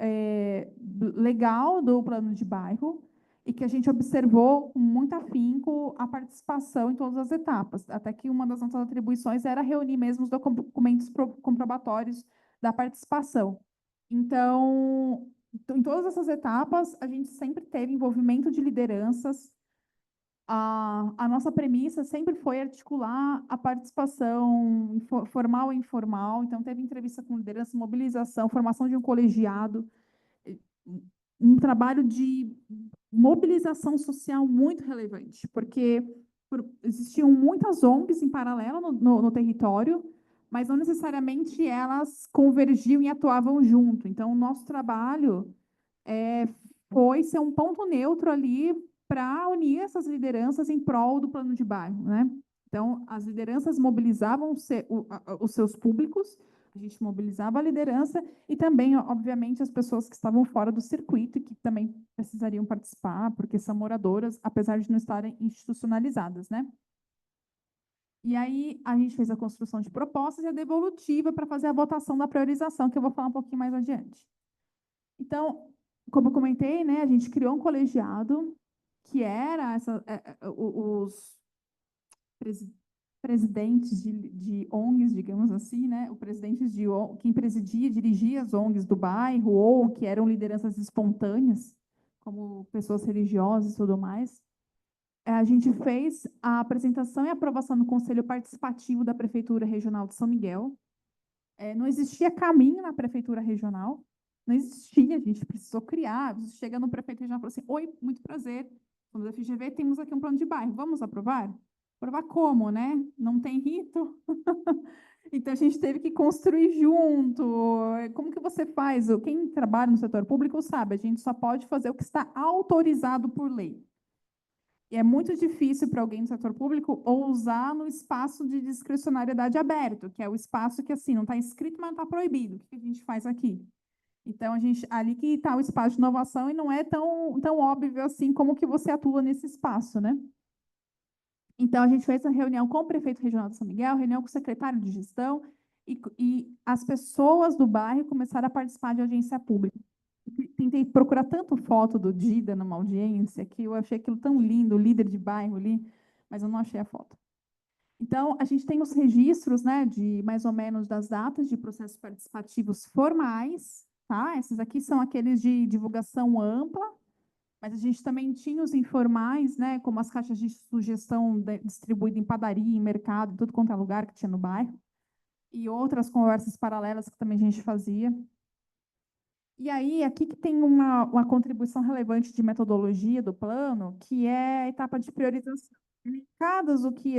[SPEAKER 3] legal do plano de bairro, e que a gente observou com muito afinco a participação em todas as etapas, até que uma das nossas atribuições era reunir mesmo os documentos comprobatórios da participação. Então, em todas essas etapas, a gente sempre teve envolvimento de lideranças. A nossa premissa sempre foi articular a participação formal e informal. Então, teve entrevista com liderança, mobilização, formação de um colegiado, um trabalho de mobilização social muito relevante, porque existiam muitas ONGs em paralelo no território, mas não necessariamente elas convergiam e atuavam junto. Então, o nosso trabalho foi ser um ponto neutro ali para unir essas lideranças em prol do plano de bairro, né? Então, as lideranças mobilizavam os seus públicos, a gente mobilizava a liderança e também, obviamente, as pessoas que estavam fora do circuito e que também precisariam participar, porque são moradoras, apesar de não estarem institucionalizadas, né? E aí, a gente fez a construção de propostas e a devolutiva para fazer a votação da priorização, que eu vou falar um pouquinho mais adiante. Então, como eu comentei, né, a gente criou um colegiado que era os presidentes de ONGs, digamos assim, né, o presidente quem presidia, dirigia as ONGs do bairro, ou que eram lideranças espontâneas, como pessoas religiosas e tudo mais. A gente fez a apresentação e aprovação no Conselho Participativo da Prefeitura Regional de São Miguel. Não existia caminho na Prefeitura Regional, não existia, a gente precisou criar. Você chega no prefeito regional e fala assim: oi, muito prazer, somos da FGV, temos aqui um plano de bairro, vamos aprovar? Aprovar como, né? Não tem rito? Então, a gente teve que construir junto. Como que você faz? Quem trabalha no setor público sabe, a gente só pode fazer o que está autorizado por lei. E é muito difícil para alguém do setor público ousar no espaço de discricionariedade aberto, que é o espaço que, assim, não está escrito, mas não está proibido. O que a gente faz aqui? Então, ali que está o espaço de inovação e não é tão óbvio assim como que você atua nesse espaço, né? Então, a gente fez a reunião com o prefeito regional de São Miguel, reunião com o secretário de gestão, e as pessoas do bairro começaram a participar de audiência pública. Tentei procurar tanto foto do Dida numa audiência, que eu achei aquilo tão lindo, o líder de bairro ali, mas eu não achei a foto. Então, a gente tem os registros, né, de mais ou menos das datas de processos participativos formais, tá? Esses aqui são aqueles de divulgação ampla, mas a gente também tinha os informais, né, como as caixas de sugestão distribuídas em padaria, em mercado, tudo quanto é lugar que tinha no bairro, e outras conversas paralelas que também a gente fazia. E aí, aqui que tem uma contribuição relevante de metodologia do plano, que é a etapa de priorização. Ligadas o que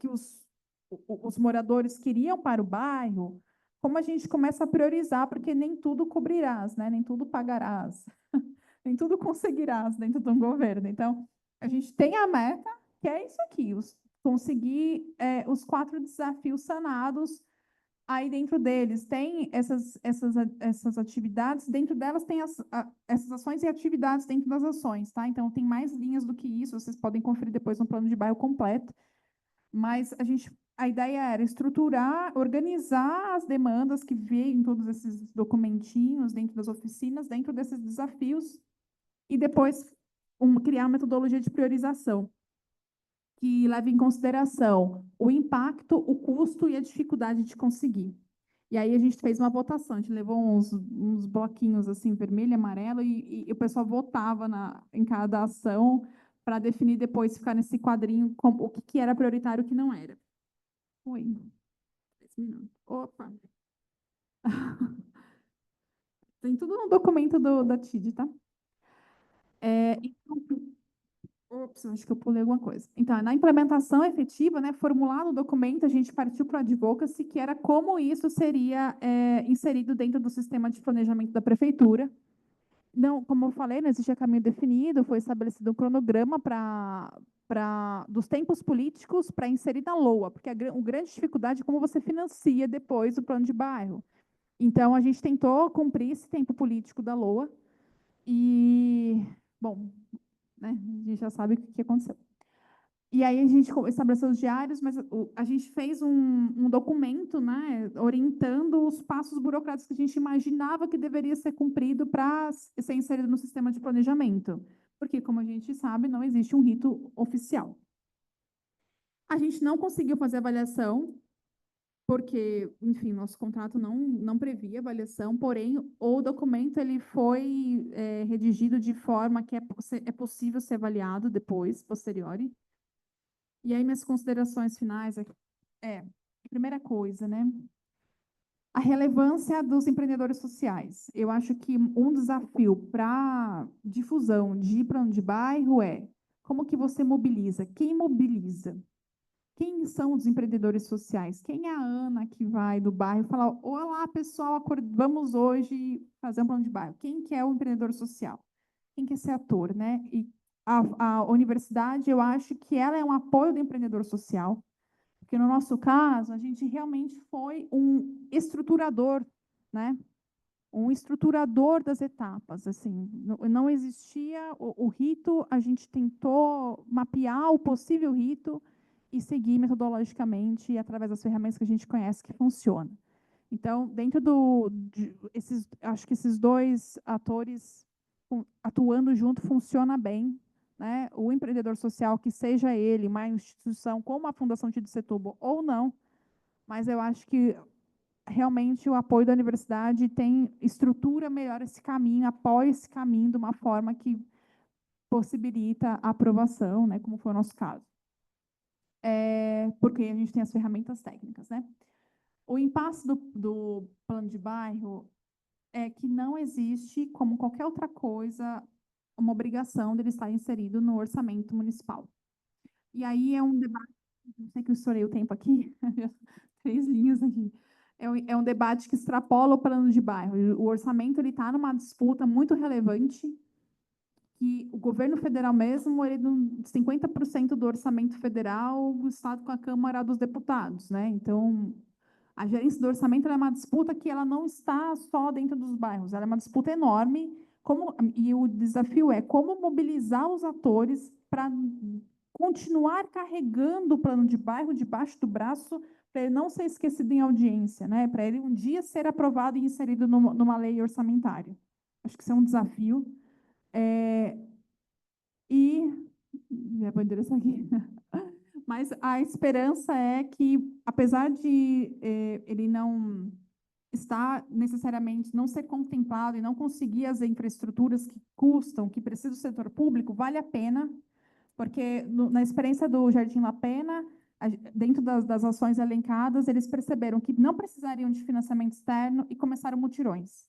[SPEAKER 3] os moradores queriam para o bairro, como a gente começa a priorizar, porque nem tudo cobrirás, né? Nem tudo pagarás, nem tudo conseguirás dentro de um governo. Então, a gente tem a meta, que é isso aqui, conseguir os 4 desafios sanados. Aí, dentro deles, tem essas atividades, dentro delas tem essas ações e atividades dentro das ações, tá? Então, tem mais linhas do que isso, vocês podem conferir depois no plano de bairro completo. Mas a ideia era estruturar, organizar as demandas que veem em todos esses documentinhos, dentro das oficinas, dentro desses desafios, e depois criar uma metodologia de priorização, que leva em consideração o impacto, o custo e a dificuldade de conseguir. E aí a gente fez uma votação, a gente levou uns bloquinhos assim, vermelho e amarelo, e o pessoal votava em cada ação para definir depois, ficar nesse quadrinho, o que era prioritário e o que não era. Oi. 3 minutos. Opa! Tem tudo no documento da TID, tá? Então, ops, acho que eu pulei alguma coisa. Então, na implementação efetiva, né, formulado o documento, a gente partiu para o advocacy, que era como isso seria inserido dentro do sistema de planejamento da prefeitura. Não, como eu falei, não existia caminho definido, foi estabelecido um cronograma dos tempos políticos para inserir na LOA, porque a grande dificuldade é como você financia depois o plano de bairro. Então, a gente tentou cumprir esse tempo político da LOA e, bom, né, a gente já sabe o que aconteceu. E aí a gente estabeleceu os diários, mas a gente fez um documento, né, orientando os passos burocráticos que a gente imaginava que deveria ser cumprido para ser inserido no sistema de planejamento. Porque, como a gente sabe, não existe um rito oficial. A gente não conseguiu fazer avaliação, porque, enfim, nosso contrato não previa avaliação, porém, o documento ele foi redigido de forma que é possível ser avaliado depois, posteriori. E aí, minhas considerações finais primeira coisa, né? A relevância dos empreendedores sociais. Eu acho que um desafio para difusão de plano de bairro é como que você mobiliza? Quem mobiliza? Quem são os empreendedores sociais? Quem é a Ana que vai do bairro e fala: olá, pessoal, vamos hoje fazer um plano de bairro? Quem que é o empreendedor social? Quem que é esse ator, né? E a universidade, eu acho que ela é um apoio do empreendedor social, porque no nosso caso, a gente realmente foi um estruturador, né? Um estruturador das etapas, assim, não existia o rito, a gente tentou mapear o possível rito e seguir metodologicamente através das ferramentas que a gente conhece que funciona. Então, dentro acho que esses dois atores atuando junto funciona bem, né? O empreendedor social, que seja ele uma instituição como a Fundação Tide Setúbal ou não, mas eu acho que realmente o apoio da universidade estrutura melhor esse caminho, apoia esse caminho de uma forma que possibilita a aprovação, né, como foi o nosso caso. Porque a gente tem as ferramentas técnicas, né? O impasse do plano de bairro é que não existe, como qualquer outra coisa, uma obrigação dele estar inserido no orçamento municipal. E aí é um debate, não sei que eu estourei o tempo aqui, 3 linhas aqui. É um debate que extrapola o plano de bairro. O orçamento está numa disputa muito relevante, que o governo federal mesmo, 50% do orçamento federal, o Estado com a Câmara dos Deputados, né? Então, a gerência do orçamento é uma disputa que ela não está só dentro dos bairros, ela é uma disputa enorme, e o desafio é como mobilizar os atores para continuar carregando o plano de bairro debaixo do braço, para ele não ser esquecido em audiência, né? Para ele um dia ser aprovado e inserido numa lei orçamentária. Acho que isso é um desafio. Minha bandeira está aqui. Mas a esperança é que, apesar de ele não estar necessariamente, não ser contemplado e não conseguir as infraestruturas que custam, que precisa do setor público, vale a pena, porque na experiência do Jardim La Pena, dentro das ações elencadas, eles perceberam que não precisariam de financiamento externo e começaram mutirões.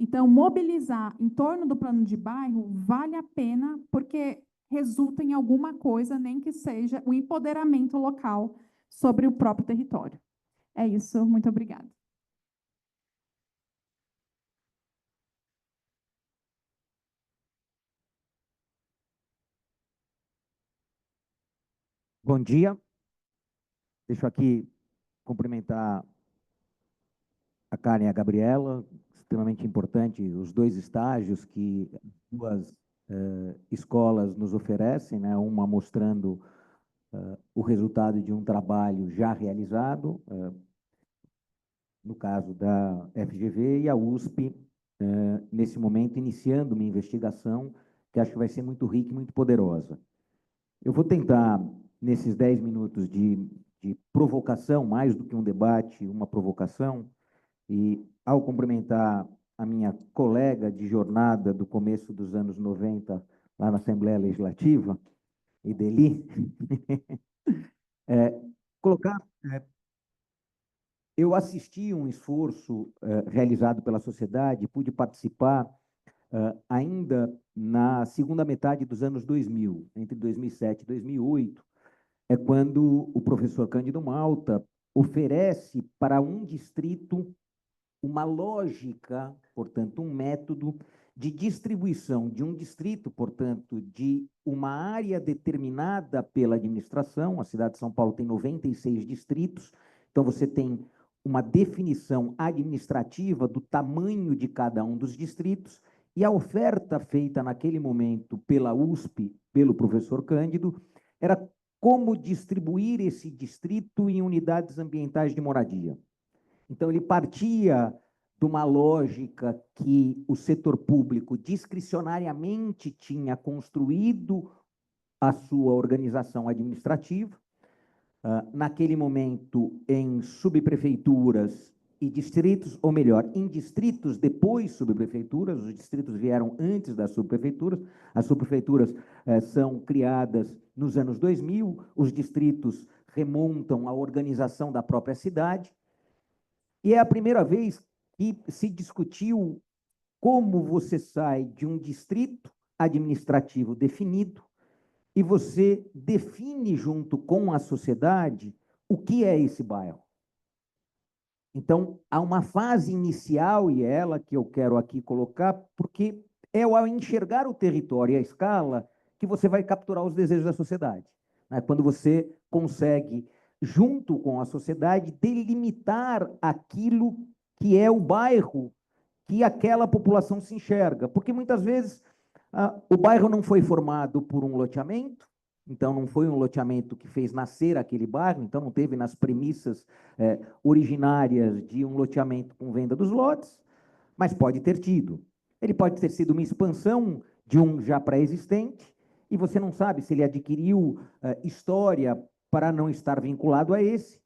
[SPEAKER 3] Então, mobilizar em torno do plano de bairro vale a pena, porque resulta em alguma coisa, nem que seja o empoderamento local sobre o próprio território. É isso, muito obrigada.
[SPEAKER 4] Bom dia. Deixa eu aqui cumprimentar a Karen e a Gabriela, extremamente importante, os 2 estágios que duas escolas nos oferecem, né? Uma mostrando o resultado de um trabalho já realizado, no caso da FGV, e a USP, nesse momento, iniciando uma investigação que acho que vai ser muito rica e muito poderosa. Eu vou tentar, nesses 10 minutos de provocação, mais do que um debate, uma provocação, E, ao cumprimentar a minha colega de jornada do começo dos anos 90, lá na Assembleia Legislativa, Ideli, colocar... eu assisti um esforço realizado pela sociedade, pude participar ainda na segunda metade dos anos 2000, entre 2007 e 2008, é quando o professor Cândido Malta oferece para um distrito uma lógica, portanto, um método de distribuição de um distrito, portanto, de uma área determinada pela administração. A cidade de São Paulo tem 96 distritos, então você tem uma definição administrativa do tamanho de cada um dos distritos, e a oferta feita naquele momento pela USP, pelo professor Cândido, era como distribuir esse distrito em unidades ambientais de moradia. Então, ele partia de uma lógica que o setor público discricionariamente tinha construído a sua organização administrativa, naquele momento em subprefeituras e distritos, ou melhor, em distritos depois subprefeituras. Os distritos vieram antes das subprefeituras. As subprefeituras são criadas nos anos 2000, os distritos remontam à organização da própria cidade, e é a primeira vez que se discutiu como você sai de um distrito administrativo definido e você define, junto com a sociedade, o que é esse bairro. Então, há uma fase inicial, e é ela que eu quero aqui colocar, porque é ao enxergar o território e a escala que você vai capturar os desejos da sociedade. Quando você consegue, junto com a sociedade, delimitar aquilo que é o bairro que aquela população se enxerga. Porque, muitas vezes, o bairro não foi formado por um loteamento, então não foi um loteamento que fez nascer aquele bairro, então não teve nas premissas originárias de um loteamento com venda dos lotes, mas pode ter tido. Ele pode ter sido uma expansão de um já pré-existente, e você não sabe se ele adquiriu história para não estar vinculado a esse,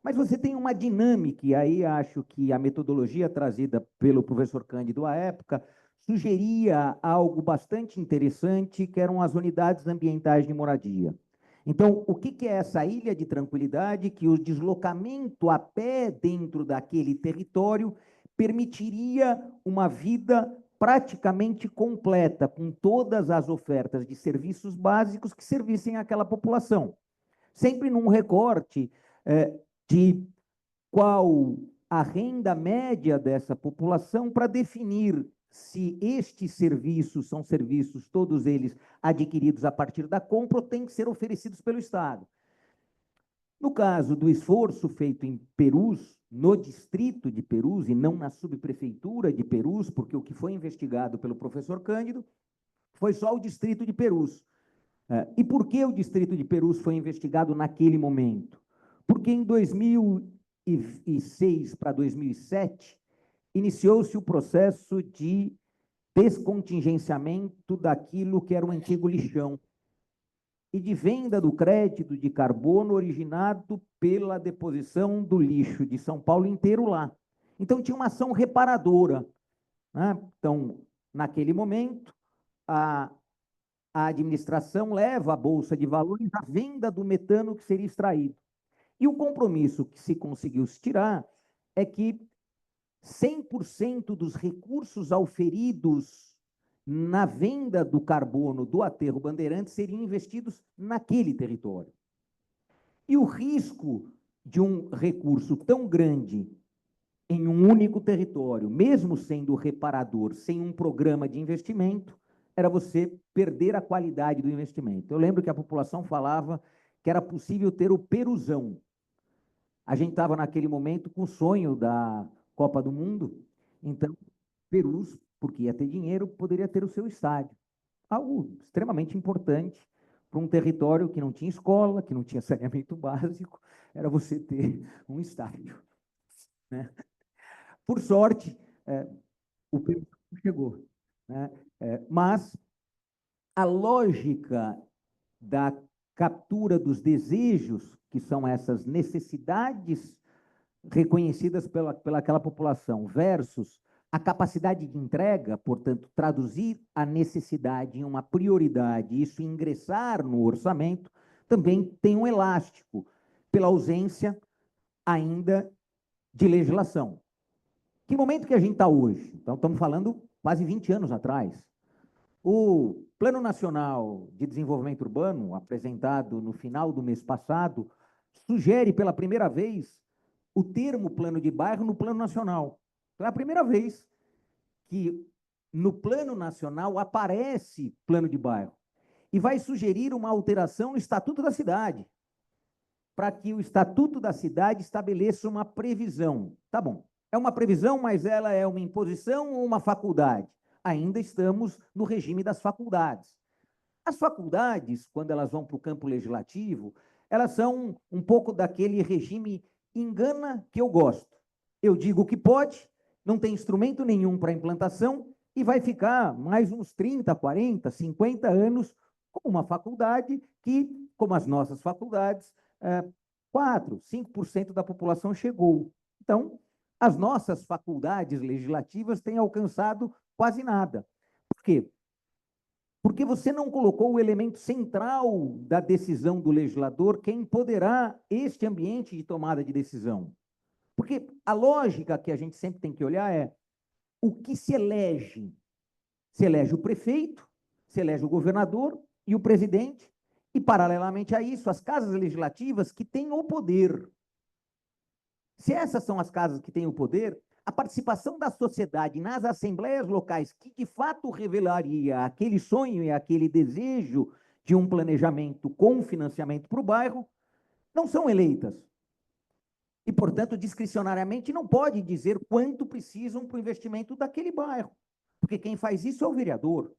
[SPEAKER 4] mas você tem uma dinâmica, e aí acho que a metodologia trazida pelo professor Cândido à época sugeria algo bastante interessante, que eram as unidades ambientais de moradia. Então, o que é essa ilha de tranquilidade? Que o deslocamento a pé dentro daquele território permitiria uma vida praticamente completa, com todas as ofertas de serviços básicos que servissem àquela população. Sempre num recorte de qual a renda média dessa população, para definir se estes serviços são serviços, todos eles adquiridos a partir da compra, ou têm que ser oferecidos pelo Estado. No caso do esforço feito em Perus, no distrito de Perus, e não na subprefeitura de Perus, porque o que foi investigado pelo professor Cândido foi só o distrito de Perus. E por que o distrito de Perus foi investigado naquele momento? Porque em 2006 para 2007, iniciou-se o processo de descontingenciamento daquilo que era o antigo lixão e de venda do crédito de carbono originado pela deposição do lixo de São Paulo inteiro lá. Então, tinha uma ação reparadora. Então, naquele momento, a administração leva a Bolsa de Valores à venda do metano que seria extraído. E o compromisso que se conseguiu tirar é que 100% dos recursos auferidos na venda do carbono do aterro Bandeirantes seriam investidos naquele território. E o risco de um recurso tão grande em um único território, mesmo sendo reparador, sem um programa de investimento, era você perder a qualidade do investimento. Eu lembro que a população falava que era possível ter o Peruzão. A gente estava, naquele momento, com o sonho da Copa do Mundo, então, Perus, porque ia ter dinheiro, poderia ter o seu estádio. Algo extremamente importante para um território que não tinha escola, que não tinha saneamento básico, era você ter um estádio. Por sorte, o Perus chegou. Mas a lógica da captura dos desejos, que são essas necessidades reconhecidas pelaquela população, versus a capacidade de entrega, portanto, traduzir a necessidade em uma prioridade, isso ingressar no orçamento, também tem um elástico, pela ausência ainda de legislação. Que momento que a gente está hoje? Então, estamos falando quase 20 anos atrás. O Plano Nacional de Desenvolvimento Urbano, apresentado no final do mês passado, sugere pela primeira vez o termo plano de bairro no Plano Nacional. Então, é a primeira vez que no Plano Nacional aparece plano de bairro. E vai sugerir uma alteração no Estatuto da Cidade, para que o Estatuto da Cidade estabeleça uma previsão. Tá bom, é uma previsão, mas ela é uma imposição ou uma faculdade? Ainda estamos no regime das faculdades. As faculdades, quando elas vão para o campo legislativo, elas são um pouco daquele regime engana que eu gosto. Eu digo que pode, não tem instrumento nenhum para implantação e vai ficar mais uns 30, 40, 50 anos como uma faculdade que, como as nossas faculdades, 4, 5% da população chegou. Então, as nossas faculdades legislativas têm alcançado quase nada. Por quê? Porque você não colocou o elemento central da decisão do legislador, que é empoderar este ambiente de tomada de decisão. Porque a lógica que a gente sempre tem que olhar é o que se elege. Se elege o prefeito, se elege o governador e o presidente, e, paralelamente a isso, as casas legislativas que têm o poder. Se essas são as casas que têm o poder, a participação da sociedade nas assembleias locais, que de fato revelaria aquele sonho e aquele desejo de um planejamento com financiamento para o bairro, não são eleitas. E, portanto, discricionariamente não pode dizer quanto precisam para o investimento daquele bairro, porque quem faz isso é o vereador,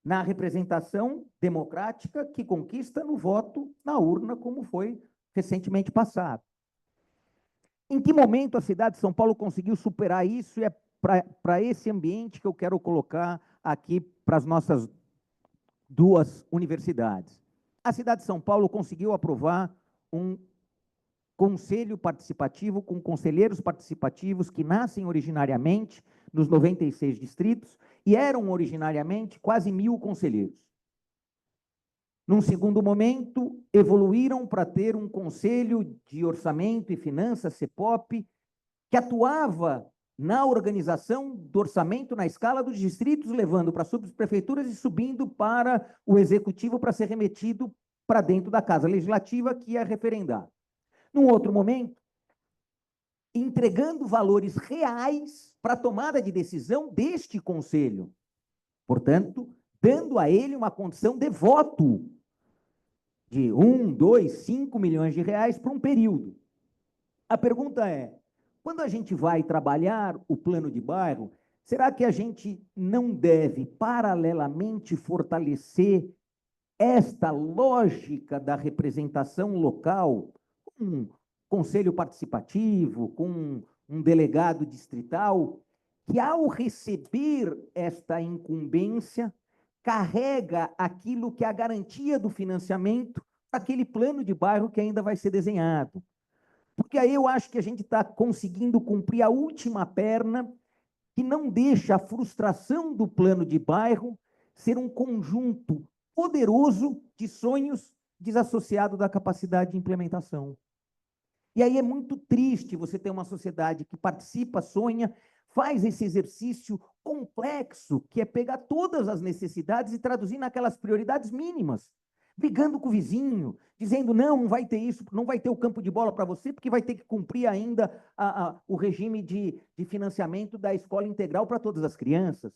[SPEAKER 4] na representação democrática que conquista no voto na urna, como foi recentemente passado. Em que momento a cidade de São Paulo conseguiu superar isso? E é para esse ambiente que eu quero colocar aqui para as nossas duas universidades. A cidade de São Paulo conseguiu aprovar um conselho participativo com conselheiros participativos que nascem originariamente nos 96 distritos e eram originariamente quase 1.000 conselheiros. Num segundo momento, evoluíram para ter um conselho de orçamento e finanças, CEPOP, que atuava na organização do orçamento na escala dos distritos, levando para as subprefeituras e subindo para o executivo para ser remetido para dentro da Casa Legislativa, que ia referendar. Num outro momento, entregando valores reais para a tomada de decisão deste conselho. Portanto, dando a ele uma condição de voto de 1, 2, 5 milhões de reais para um período. A pergunta é, quando a gente vai trabalhar o plano de bairro, será que a gente não deve, paralelamente, fortalecer esta lógica da representação local, com um conselho participativo, com um delegado distrital, que ao receber esta incumbência, carrega aquilo que é a garantia do financiamento para aquele plano de bairro que ainda vai ser desenhado. Porque aí eu acho que a gente está conseguindo cumprir a última perna que não deixa a frustração do plano de bairro ser um conjunto poderoso de sonhos desassociado da capacidade de implementação. E aí é muito triste você ter uma sociedade que participa, sonha, faz esse exercício complexo, que é pegar todas as necessidades e traduzir naquelas prioridades mínimas, brigando com o vizinho, dizendo, não vai ter isso, não vai ter o campo de bola para você, porque vai ter que cumprir ainda o regime de financiamento da escola integral para todas as crianças.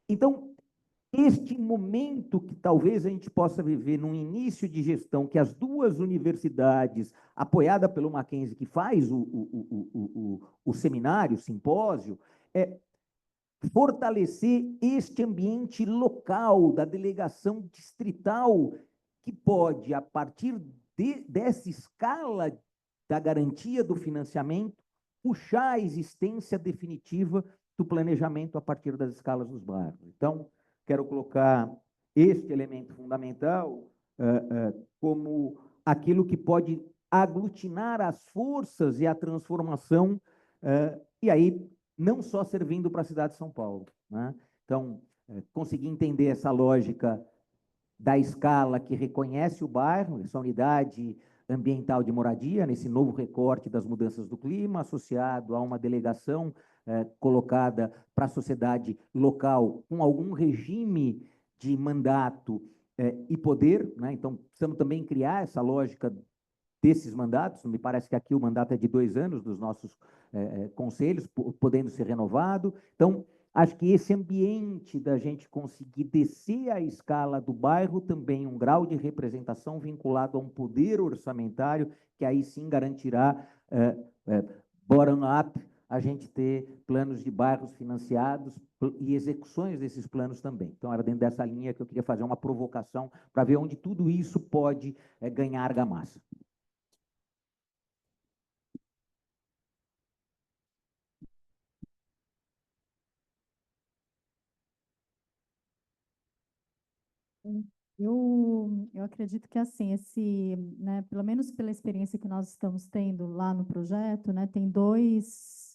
[SPEAKER 4] Então, este momento que talvez a gente possa viver num início de gestão, que as duas universidades, apoiada pelo Mackenzie, que faz o seminário, o simpósio, fortalecer este ambiente local, da delegação distrital, que pode, a partir dessa escala da garantia do financiamento, puxar a existência definitiva do planejamento a partir das escalas dos bairros. Então, quero colocar este elemento fundamental como aquilo que pode aglutinar as forças e a transformação, e aí não só servindo para a cidade de São Paulo, né? Então, conseguir entender essa lógica da escala que reconhece o bairro, essa unidade ambiental de moradia, nesse novo recorte das mudanças do clima, associado a uma delegação colocada para a sociedade local com algum regime de mandato e poder, né? Então, precisamos também criar essa lógica desses mandatos. Me parece que aqui o mandato é de 2 anos dos nossos conselhos, podendo ser renovado. Então, acho que esse ambiente da gente conseguir descer a escala do bairro, também um grau de representação vinculado a um poder orçamentário, que aí sim garantirá, bottom-up, a gente ter planos de bairros financiados e execuções desses planos também. Então, era dentro dessa linha que eu queria fazer uma provocação para ver onde tudo isso pode ganhar argamassa.
[SPEAKER 2] Eu acredito que assim, né, pelo menos pela experiência que nós estamos tendo lá no projeto, né, tem dois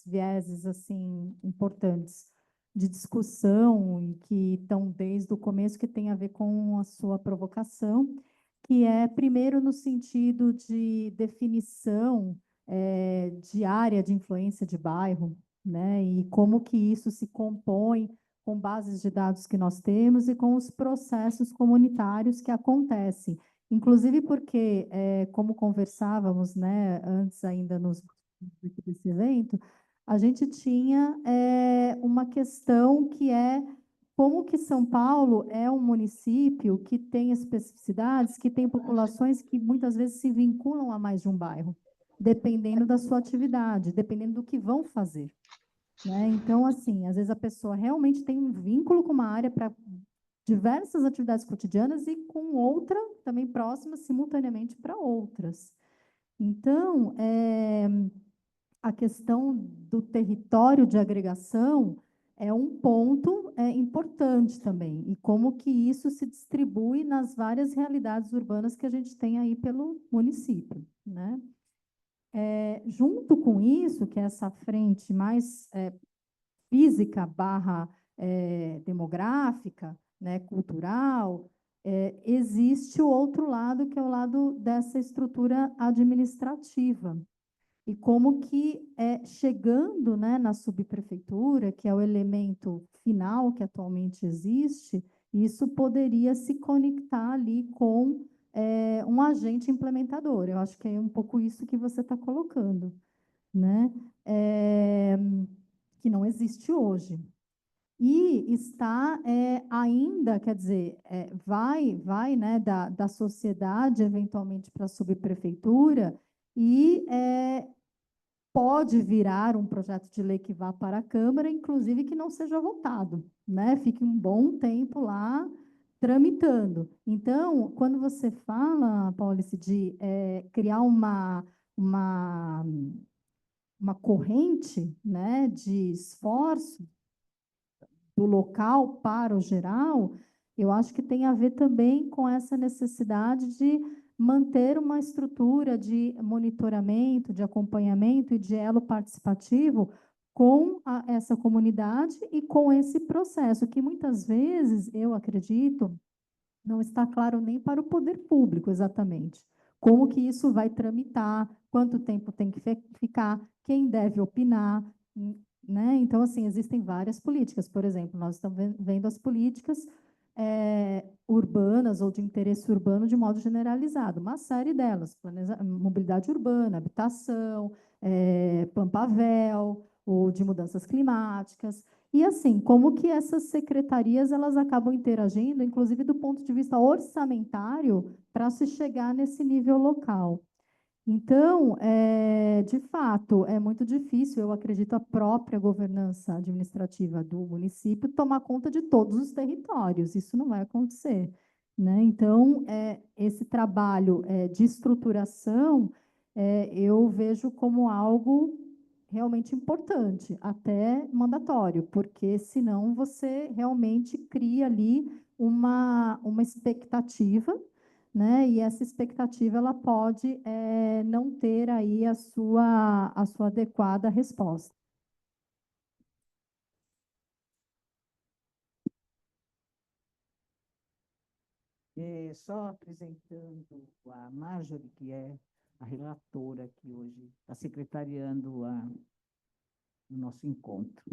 [SPEAKER 2] vieses assim importantes de discussão e que estão desde o começo, que tem a ver com a sua provocação, que é primeiro no sentido de definição de área de influência de bairro, né, e como que isso se compõe com bases de dados que nós temos e com os processos comunitários que acontecem. Inclusive porque, como conversávamos, né, antes ainda desse evento, a gente tinha uma questão que é como que São Paulo é um município que tem especificidades, que tem populações que muitas vezes se vinculam a mais de um bairro, dependendo da sua atividade, dependendo do que vão fazer. Né? Então, assim, às vezes a pessoa realmente tem um vínculo com uma área para diversas atividades cotidianas e com outra também próxima, simultaneamente, para outras. Então, a questão do território de agregação é um ponto importante também, e como que isso se distribui nas várias realidades urbanas que a gente tem aí pelo município, né? Junto com isso, que é essa frente mais física barra demográfica, né, cultural, existe o outro lado, que é o lado dessa estrutura administrativa. E como que, chegando, né, na subprefeitura, que é o elemento final que atualmente existe, isso poderia se conectar ali com um agente implementador. Eu acho que é um pouco isso que você está colocando, né? Que não existe hoje. E está ainda, quer dizer, vai né, da sociedade, eventualmente, para a subprefeitura, e pode virar um projeto de lei que vá para a Câmara, inclusive que não seja votado, né? Fique um bom tempo lá tramitando. Então, quando você fala, Paulice, de criar uma, uma corrente, né, de esforço do local para o geral, eu acho que tem a ver também com essa necessidade de manter uma estrutura de monitoramento, de acompanhamento e de elo participativo com essa comunidade e com esse processo, que muitas vezes, eu acredito, não está claro nem para o poder público exatamente. Como que isso vai tramitar, quanto tempo tem que ficar, quem deve opinar, né? Então, assim, existem várias políticas. Por exemplo, nós estamos vendo as políticas urbanas ou de interesse urbano de modo generalizado. Uma série delas, mobilidade urbana, habitação, Pampavel, ou de mudanças climáticas. E, assim, como que essas secretarias elas acabam interagindo, inclusive do ponto de vista orçamentário, para se chegar nesse nível local. Então, de fato, é muito difícil, eu acredito, a própria governança administrativa do município tomar conta de todos os territórios. Isso não vai acontecer, né? Então, esse trabalho de estruturação, eu vejo como algo realmente importante, até mandatório, porque senão você realmente cria ali uma expectativa, né? E essa expectativa ela pode não ter aí a sua adequada resposta.
[SPEAKER 1] Só apresentando a Marjorie, que é a relatora que hoje está secretariando o nosso encontro.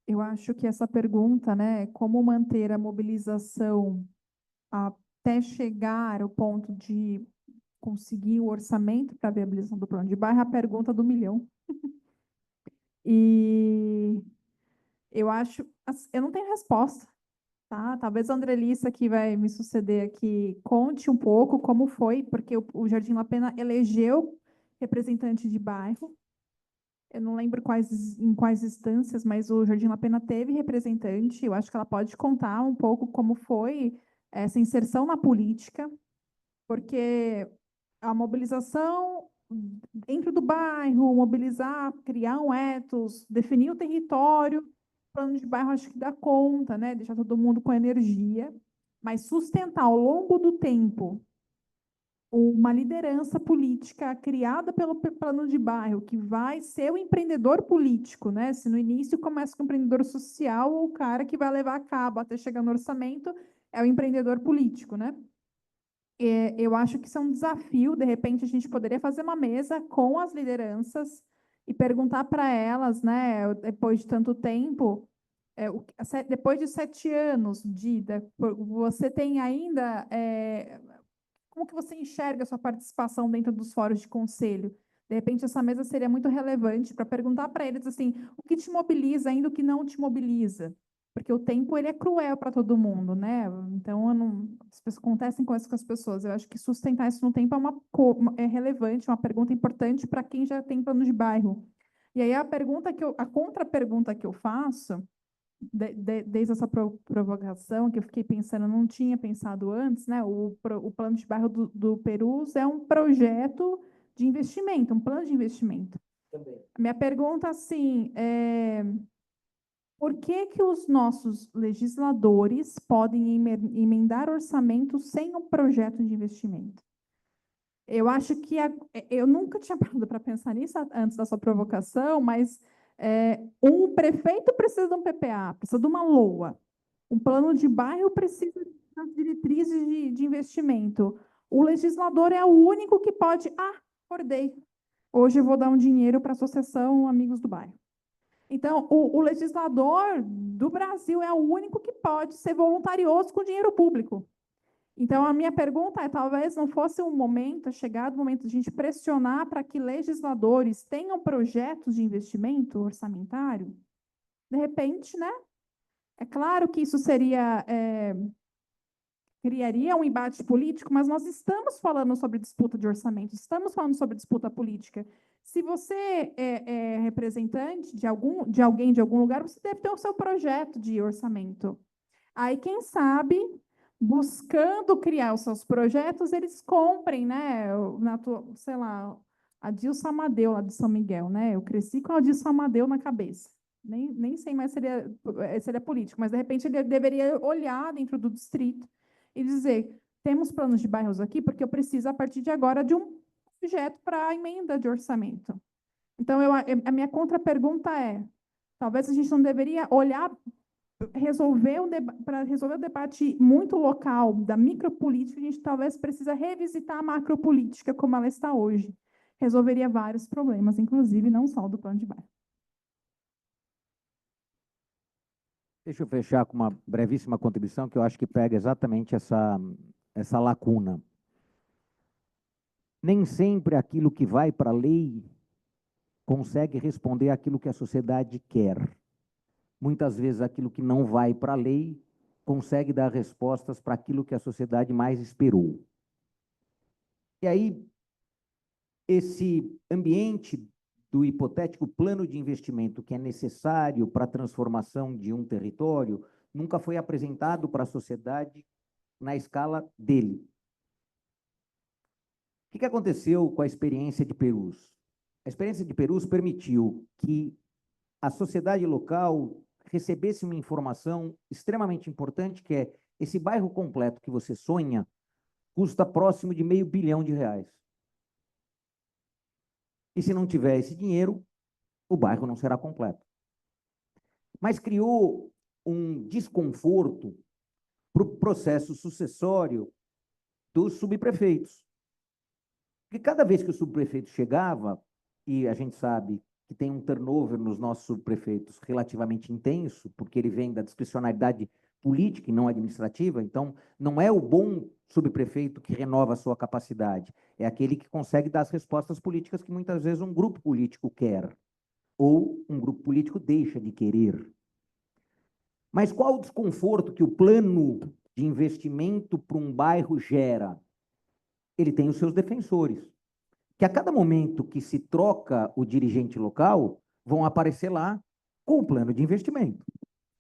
[SPEAKER 3] Eu acho que essa pergunta, né, como manter a mobilização até chegar ao ponto de conseguir o orçamento para a viabilização do plano de bairro, é a pergunta do milhão. E eu acho, eu não tenho resposta, tá? Talvez a Andrelissa, que vai me suceder aqui, conte um pouco como foi, porque o Jardim La Pena elegeu representante de bairro. Eu não lembro em quais instâncias, mas o Jardim La Pena teve representante. Eu acho que ela pode contar um pouco como foi essa inserção na política, porque a mobilização dentro do bairro, mobilizar, criar um ethos, definir o território, o plano de bairro acho que dá conta, né? Deixar todo mundo com energia, mas sustentar ao longo do tempo uma liderança política criada pelo plano de bairro, que vai ser o empreendedor político, né? Se no início começa com o empreendedor social, o cara que vai levar a cabo até chegar no orçamento é o empreendedor político, né? Eu acho que isso é um desafio. De repente, a gente poderia fazer uma mesa com as lideranças e perguntar para elas, né, depois de tanto tempo, depois de 7 anos você tem ainda, como que você enxerga a sua participação dentro dos fóruns de conselho? De repente, essa mesa seria muito relevante para perguntar para eles assim, o que te mobiliza ainda, o que não te mobiliza? Porque o tempo ele é cruel para todo mundo, né? Então, as pessoas acontecem coisas com as pessoas. Eu acho que sustentar isso no tempo é relevante, uma pergunta importante para quem já tem plano de bairro. E aí a contra-pergunta que eu faço, desde essa provocação que eu fiquei pensando, não tinha pensado antes, né? O plano de bairro do Perus é um projeto de investimento, um plano de investimento.
[SPEAKER 4] Também.
[SPEAKER 3] A minha pergunta, assim, por que que os nossos legisladores podem emendar orçamento sem um projeto de investimento? Eu acho que eu nunca tinha parado para pensar nisso antes da sua provocação, mas um prefeito precisa de um PPA, precisa de uma LOA. Um plano de bairro precisa das diretrizes de investimento. O legislador é o único que pode. Acordei. Hoje eu vou dar um dinheiro para a Associação Amigos do Bairro. Então, o legislador do Brasil é o único que pode ser voluntarioso com dinheiro público. Então, a minha pergunta é: talvez não fosse um momento, chegado o momento de a gente pressionar para que legisladores tenham projetos de investimento orçamentário? De repente, né? É claro que isso criaria um embate político, mas nós estamos falando sobre disputa de orçamento, estamos falando sobre disputa política. Se você é representante de alguém de algum lugar, você deve ter o seu projeto de orçamento. Aí, quem sabe, buscando criar os seus projetos, eles comprem, né? Sei lá, a Dilson Amadeu, lá de São Miguel, né? Eu cresci com a Dilson Amadeu na cabeça. Nem sei mais se ele é político, mas de repente ele deveria olhar dentro do distrito e dizer: temos planos de bairros aqui, porque eu preciso, a partir de agora, de um projeto para a emenda de orçamento. Então, a minha contrapergunta é: talvez a gente não deveria olhar para resolver o debate muito local da micropolítica, a gente talvez precisa revisitar a macropolítica como ela está hoje. Resolveria vários problemas, inclusive não só o do plano de bairro.
[SPEAKER 4] Deixa eu fechar com uma brevíssima contribuição que eu acho que pega exatamente essa lacuna. Nem sempre aquilo que vai para a lei consegue responder àquilo que a sociedade quer. Muitas vezes aquilo que não vai para a lei consegue dar respostas para aquilo que a sociedade mais esperou. E aí, esse ambiente do hipotético plano de investimento que é necessário para a transformação de um território nunca foi apresentado para a sociedade na escala dele. O que aconteceu com a experiência de Perus? A experiência de Perus permitiu que a sociedade local recebesse uma informação extremamente importante, que é esse bairro completo que você sonha custa próximo de R$500 milhão. E se não tiver esse dinheiro, o bairro não será completo. Mas criou um desconforto para o processo sucessório dos subprefeitos. Porque cada vez que o subprefeito chegava, e a gente sabe que tem um turnover nos nossos subprefeitos relativamente intenso, porque ele vem da discricionalidade política e não administrativa, então não é o bom subprefeito que renova a sua capacidade, é aquele que consegue dar as respostas políticas que muitas vezes um grupo político quer, ou um grupo político deixa de querer. Mas qual o desconforto que o plano de investimento para um bairro gera? Ele tem os seus defensores, que a cada momento que se troca o dirigente local, vão aparecer lá com o plano de investimento.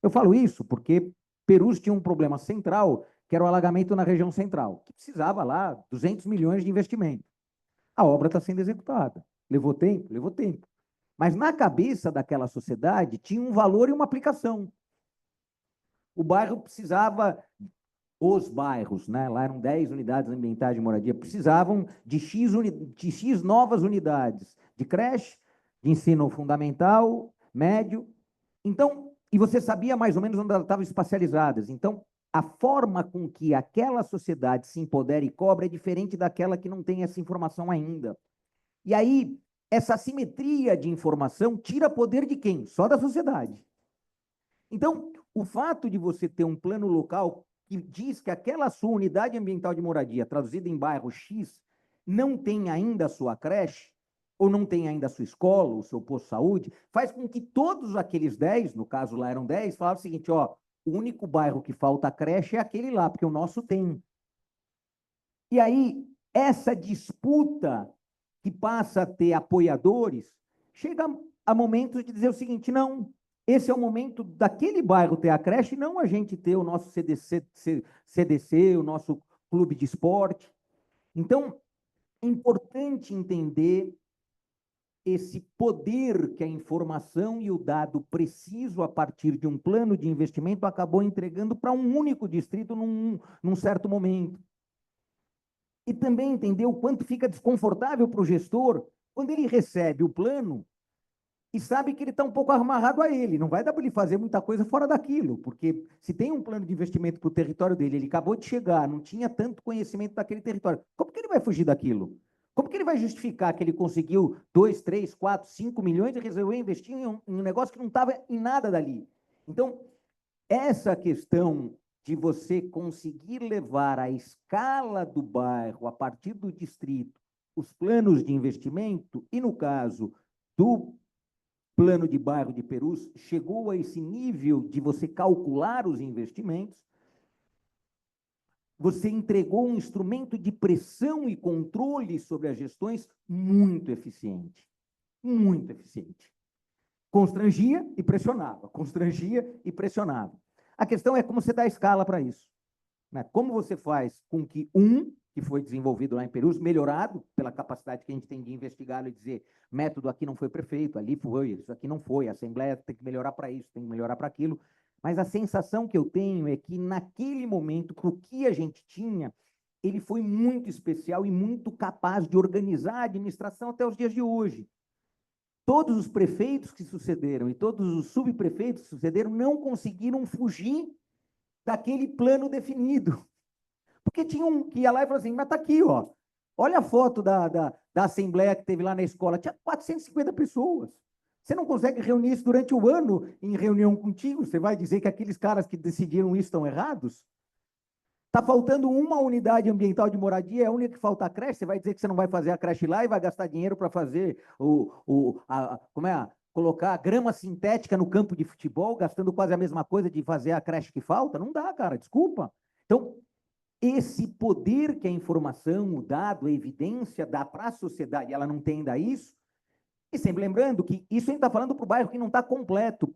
[SPEAKER 4] Eu falo isso porque Perus tinha um problema central, que era o alagamento na região central, que precisava lá 200 milhões de investimento. A obra está sendo executada. Levou tempo? Levou tempo. Mas na cabeça daquela sociedade tinha um valor e uma aplicação. O bairro precisava, os bairros, né, lá eram 10 unidades ambientais de moradia, precisavam de X novas unidades de creche, de ensino fundamental, médio. Então, e você sabia mais ou menos onde elas estavam espacializadas. Então, a forma com que aquela sociedade se empodera e cobra é diferente daquela que não tem essa informação ainda. E aí, essa assimetria de informação tira poder de quem? Só da sociedade. Então, o fato de você ter um plano local que diz que aquela sua unidade ambiental de moradia, traduzida em bairro X, não tem ainda a sua creche, ou não tem ainda a sua escola, o seu posto de saúde, faz com que todos aqueles 10, no caso lá eram 10, falavam o seguinte, ó, o único bairro que falta creche é aquele lá, porque o nosso tem. E aí, essa disputa que passa a ter apoiadores, chega a momentos de dizer o seguinte, não, esse é o momento daquele bairro ter a creche, não a gente ter o nosso CDC, o nosso clube de esporte. Então, é importante entender esse poder que a informação e o dado preciso a partir de um plano de investimento acabou entregando para um único distrito num certo momento. E também entender o quanto fica desconfortável para o gestor quando ele recebe o plano e sabe que ele está um pouco amarrado a ele. Não vai dar para ele fazer muita coisa fora daquilo, porque se tem um plano de investimento para o território dele, ele acabou de chegar, não tinha tanto conhecimento daquele território, como que ele vai fugir daquilo? Como que ele vai justificar que ele conseguiu 2, 3, 4, 5 milhões e resolveu investir em um negócio que não estava em nada dali? Então, essa questão de você conseguir levar à escala do bairro, a partir do distrito, os planos de investimento, e no caso do plano de bairro de Perus, chegou a esse nível de você calcular os investimentos, você entregou um instrumento de pressão e controle sobre as gestões muito eficiente. Muito eficiente. Constrangia e pressionava, constrangia e pressionava. A questão é como você dá escala para isso. Né? Como você faz com que que foi desenvolvido lá em Perus, melhorado pela capacidade que a gente tem de investigá-lo e dizer, método aqui não foi perfeito, ali foi, isso aqui não foi, a Assembleia tem que melhorar para isso, tem que melhorar para aquilo. Mas a sensação que eu tenho é que, naquele momento, para o que a gente tinha, ele foi muito especial e muito capaz de organizar a administração até os dias de hoje. Todos os prefeitos que sucederam e todos os subprefeitos que sucederam não conseguiram fugir daquele plano definido. Porque tinha um que ia lá e falou assim, mas está aqui, ó. Olha a foto da assembleia que teve lá na escola. Tinha 450 pessoas. Você não consegue reunir isso durante o ano em reunião contigo? Você vai dizer que aqueles caras que decidiram isso estão errados? Está faltando uma unidade ambiental de moradia, é a única que falta a creche. Você vai dizer que você não vai fazer a creche lá e vai gastar dinheiro para fazer colocar grama sintética no campo de futebol, gastando quase a mesma coisa de fazer a creche que falta? Não dá, cara, desculpa. Então, esse poder que a informação, o dado, a evidência dá para a sociedade, ela não tem ainda isso, e sempre lembrando que isso a gente está falando para o bairro que não está completo,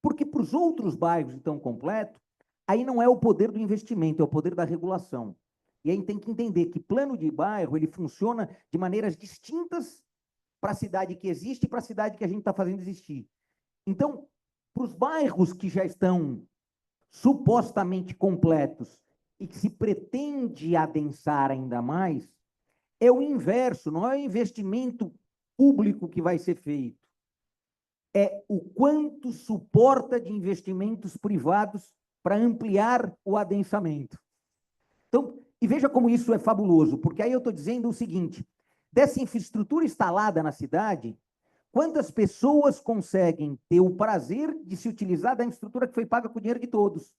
[SPEAKER 4] porque para os outros bairros que estão completos, aí não é o poder do investimento, é o poder da regulação. E aí tem que entender que plano de bairro, ele funciona de maneiras distintas para a cidade que existe e para a cidade que a gente está fazendo existir. Então, para os bairros que já estão supostamente completos e que se pretende adensar ainda mais, é o inverso, não é o investimento público que vai ser feito, é o quanto suporta de investimentos privados para ampliar o adensamento. Então, e veja como isso é fabuloso, porque aí eu estou dizendo o seguinte: dessa infraestrutura instalada na cidade, quantas pessoas conseguem ter o prazer de se utilizar da infraestrutura que foi paga com o dinheiro de todos?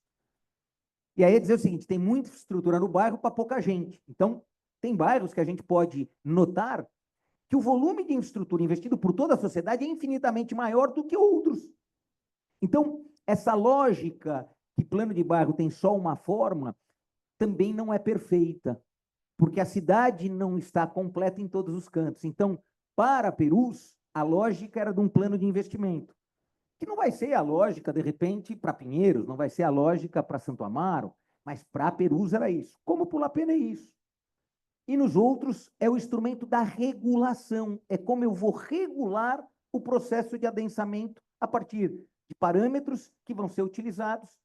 [SPEAKER 4] E aí é dizer o seguinte: tem muita infraestrutura no bairro para pouca gente. Então, tem bairros que a gente pode notar que o volume de infraestrutura investido por toda a sociedade é infinitamente maior do que outros. Então, essa lógica que plano de bairro tem só uma forma também não é perfeita, porque a cidade não está completa em todos os cantos. Então, para Perus, a lógica era de um plano de investimento, que não vai ser a lógica, de repente, para Pinheiros, não vai ser a lógica para Santo Amaro, mas para Perus era isso. Como para o Lapena é isso. E nos outros é o instrumento da regulação, é como eu vou regular o processo de adensamento a partir de parâmetros que vão ser utilizados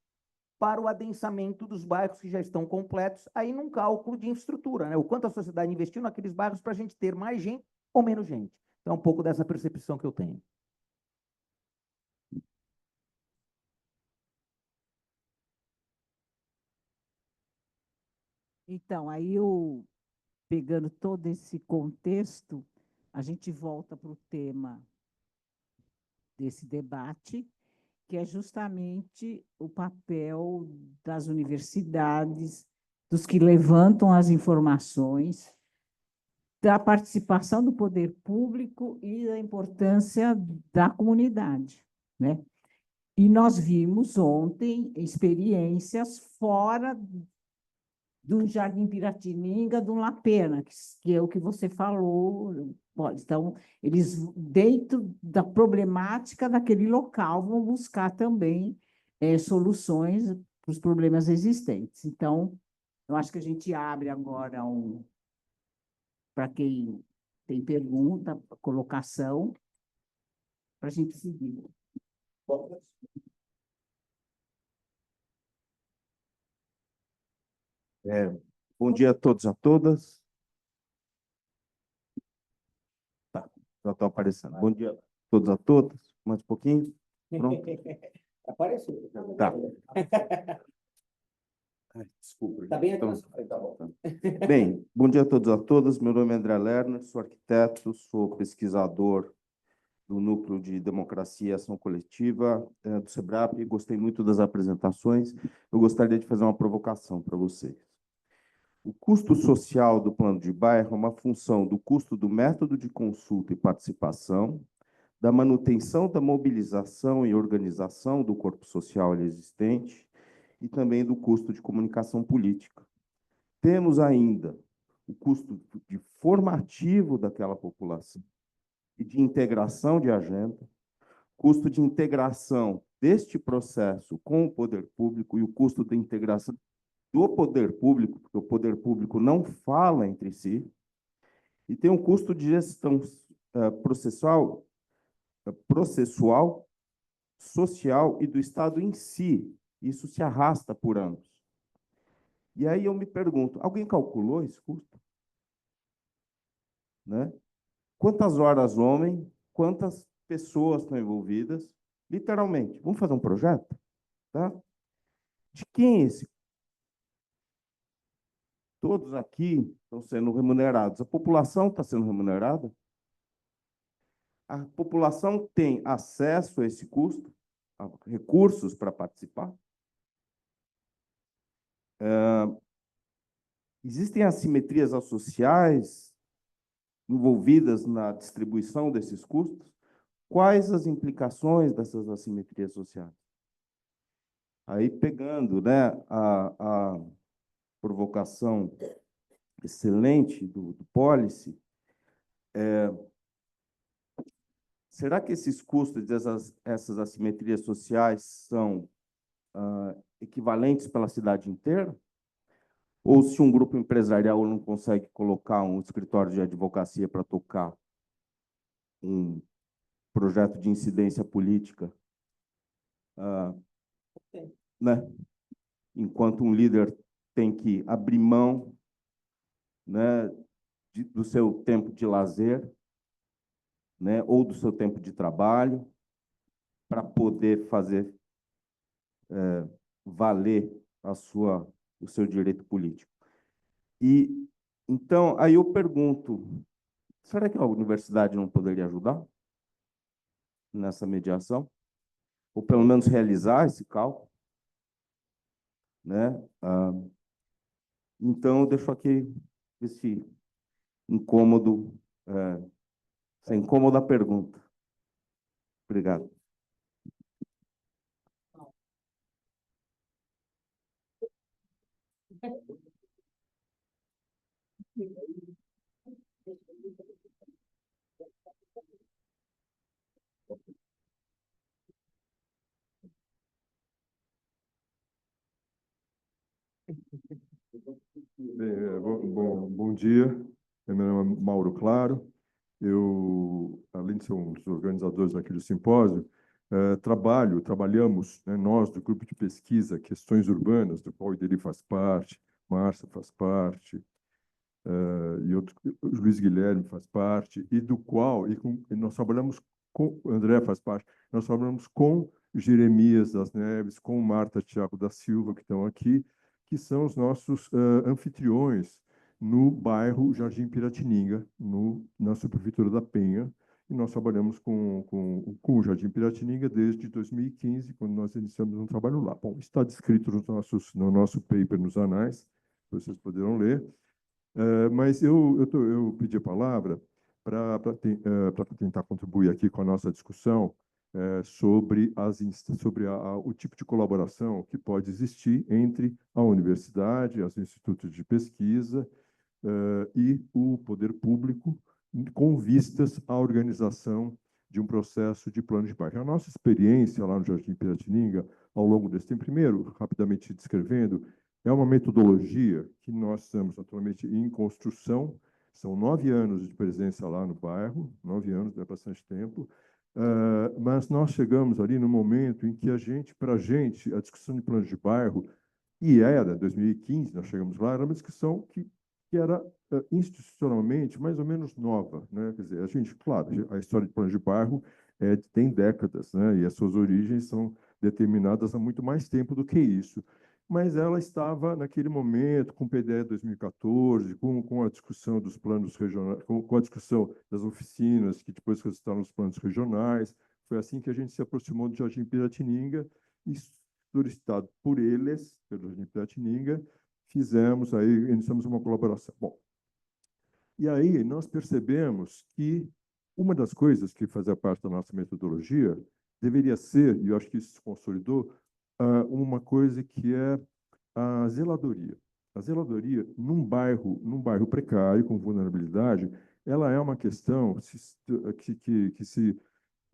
[SPEAKER 4] para o adensamento dos bairros que já estão completos, aí num cálculo de infraestrutura, né? O quanto a sociedade investiu naqueles bairros para a gente ter mais gente ou menos gente. Então, é um pouco dessa percepção que eu tenho.
[SPEAKER 1] Então, aí eu, pegando todo esse contexto, a gente volta para o tema desse debate, que é justamente o papel das universidades, dos que levantam as informações, da participação do poder público e da importância da comunidade, né? E nós vimos ontem experiências fora do Jardim Piratininga, do Lapena, que é o que você falou. Então, eles, dentro da problemática daquele local, vão buscar também soluções para os problemas existentes. Então, eu acho que a gente abre agora para quem tem pergunta, colocação, para a gente seguir.
[SPEAKER 5] Bom dia a todos e a todas. Tá, já está aparecendo. Bom dia a todos e a todas. Mais um pouquinho. Pronto.
[SPEAKER 4] Apareceu.
[SPEAKER 5] Tá. Ai, desculpa.
[SPEAKER 4] Está bem aqui
[SPEAKER 5] Então,
[SPEAKER 4] na sua frente, tá bom.
[SPEAKER 5] bem, bom dia a todos e a todas. Meu nome é André Lerner, sou arquiteto, sou pesquisador do Núcleo de Democracia e Ação Coletiva do SEBRAP. Gostei muito das apresentações. Eu gostaria de fazer uma provocação para vocês. O custo social do plano de bairro é uma função do custo do método de consulta e participação, da manutenção da mobilização e organização do corpo social existente e também do custo de comunicação política. Temos ainda o custo de formativo daquela população e de integração de agenda, custo de integração deste processo com o poder público e o custo de integração do poder público, porque o poder público não fala entre si, e tem um custo de gestão processual, social e do Estado em si. Isso se arrasta por anos. E aí eu me pergunto, alguém calculou esse custo? Né? Quantas horas homem, quantas pessoas estão envolvidas? Literalmente, vamos fazer um projeto? Tá? De quem é esse? Todos aqui estão sendo remunerados. A população está sendo remunerada? A população tem acesso a esse custo, a recursos para participar? Existem assimetrias sociais envolvidas na distribuição desses custos? Quais as implicações dessas assimetrias sociais? Aí, pegando, né, a provocação excelente do Policy, será que esses custos essas assimetrias sociais são equivalentes pela cidade inteira? Ou se um grupo empresarial não consegue colocar um escritório de advocacia para tocar um projeto de incidência política, ah, né? Enquanto um líder tem que abrir mão, né, do seu tempo de lazer, né, ou do seu tempo de trabalho, para poder fazer valer o seu direito político. E então, aí eu pergunto, será que a universidade não poderia ajudar nessa mediação? Ou pelo menos realizar esse cálculo, né? Então, eu deixo aqui esse incômodo, essa incômoda pergunta. Obrigado.
[SPEAKER 6] Bem, bom dia. Meu nome é Mauro Claro. Eu, além de ser um dos organizadores aqui do simpósio, trabalhamos, né, nós do grupo de pesquisa Questões Urbanas, do qual o Ideri faz parte, Márcia faz parte, e outro, o Luiz Guilherme faz parte, e do qual e nós trabalhamos com, o André faz parte, nós trabalhamos com Jeremias das Neves, com Marta Thiago da Silva, que estão aqui, que são os nossos anfitriões no bairro Jardim Piratininga, na subprefeitura da Penha, e nós trabalhamos com o Jardim Piratininga desde 2015, quando nós iniciamos um trabalho lá. Bom, está descrito no nosso paper nos anais, vocês poderão ler. Mas eu pedi a palavra para tentar contribuir aqui com a nossa discussão sobre o tipo de colaboração que pode existir entre a universidade, os institutos de pesquisa e o poder público, com vistas à organização de um processo de plano de bairro. A nossa experiência lá no Jardim Piratininga, ao longo desse tempo, primeiro, rapidamente descrevendo, é uma metodologia que nós estamos atualmente em construção. São 9 anos de presença lá no bairro, 9 anos, é bastante tempo, mas nós chegamos ali no momento em que para a gente, a discussão de plano de bairro, e era 2015, nós chegamos lá, era uma discussão que era institucionalmente mais ou menos nova, né? Quer dizer, a gente, claro, a história de plano de bairro tem décadas, né? E as suas origens são determinadas há muito mais tempo do que isso. Mas ela estava, naquele momento, com o PDE 2014, com a discussão dos planos regionais, com a discussão das oficinas, que depois resultaram nos planos regionais. Foi assim que a gente se aproximou do Jardim Piratininga e, solicitado por eles, pelo Jardim Piratininga, iniciamos uma colaboração. Bom, e aí nós percebemos que uma das coisas que fazia parte da nossa metodologia deveria ser, e eu acho que isso se consolidou, uma coisa que é a zeladoria. A zeladoria, num bairro precário, com vulnerabilidade, ela é uma questão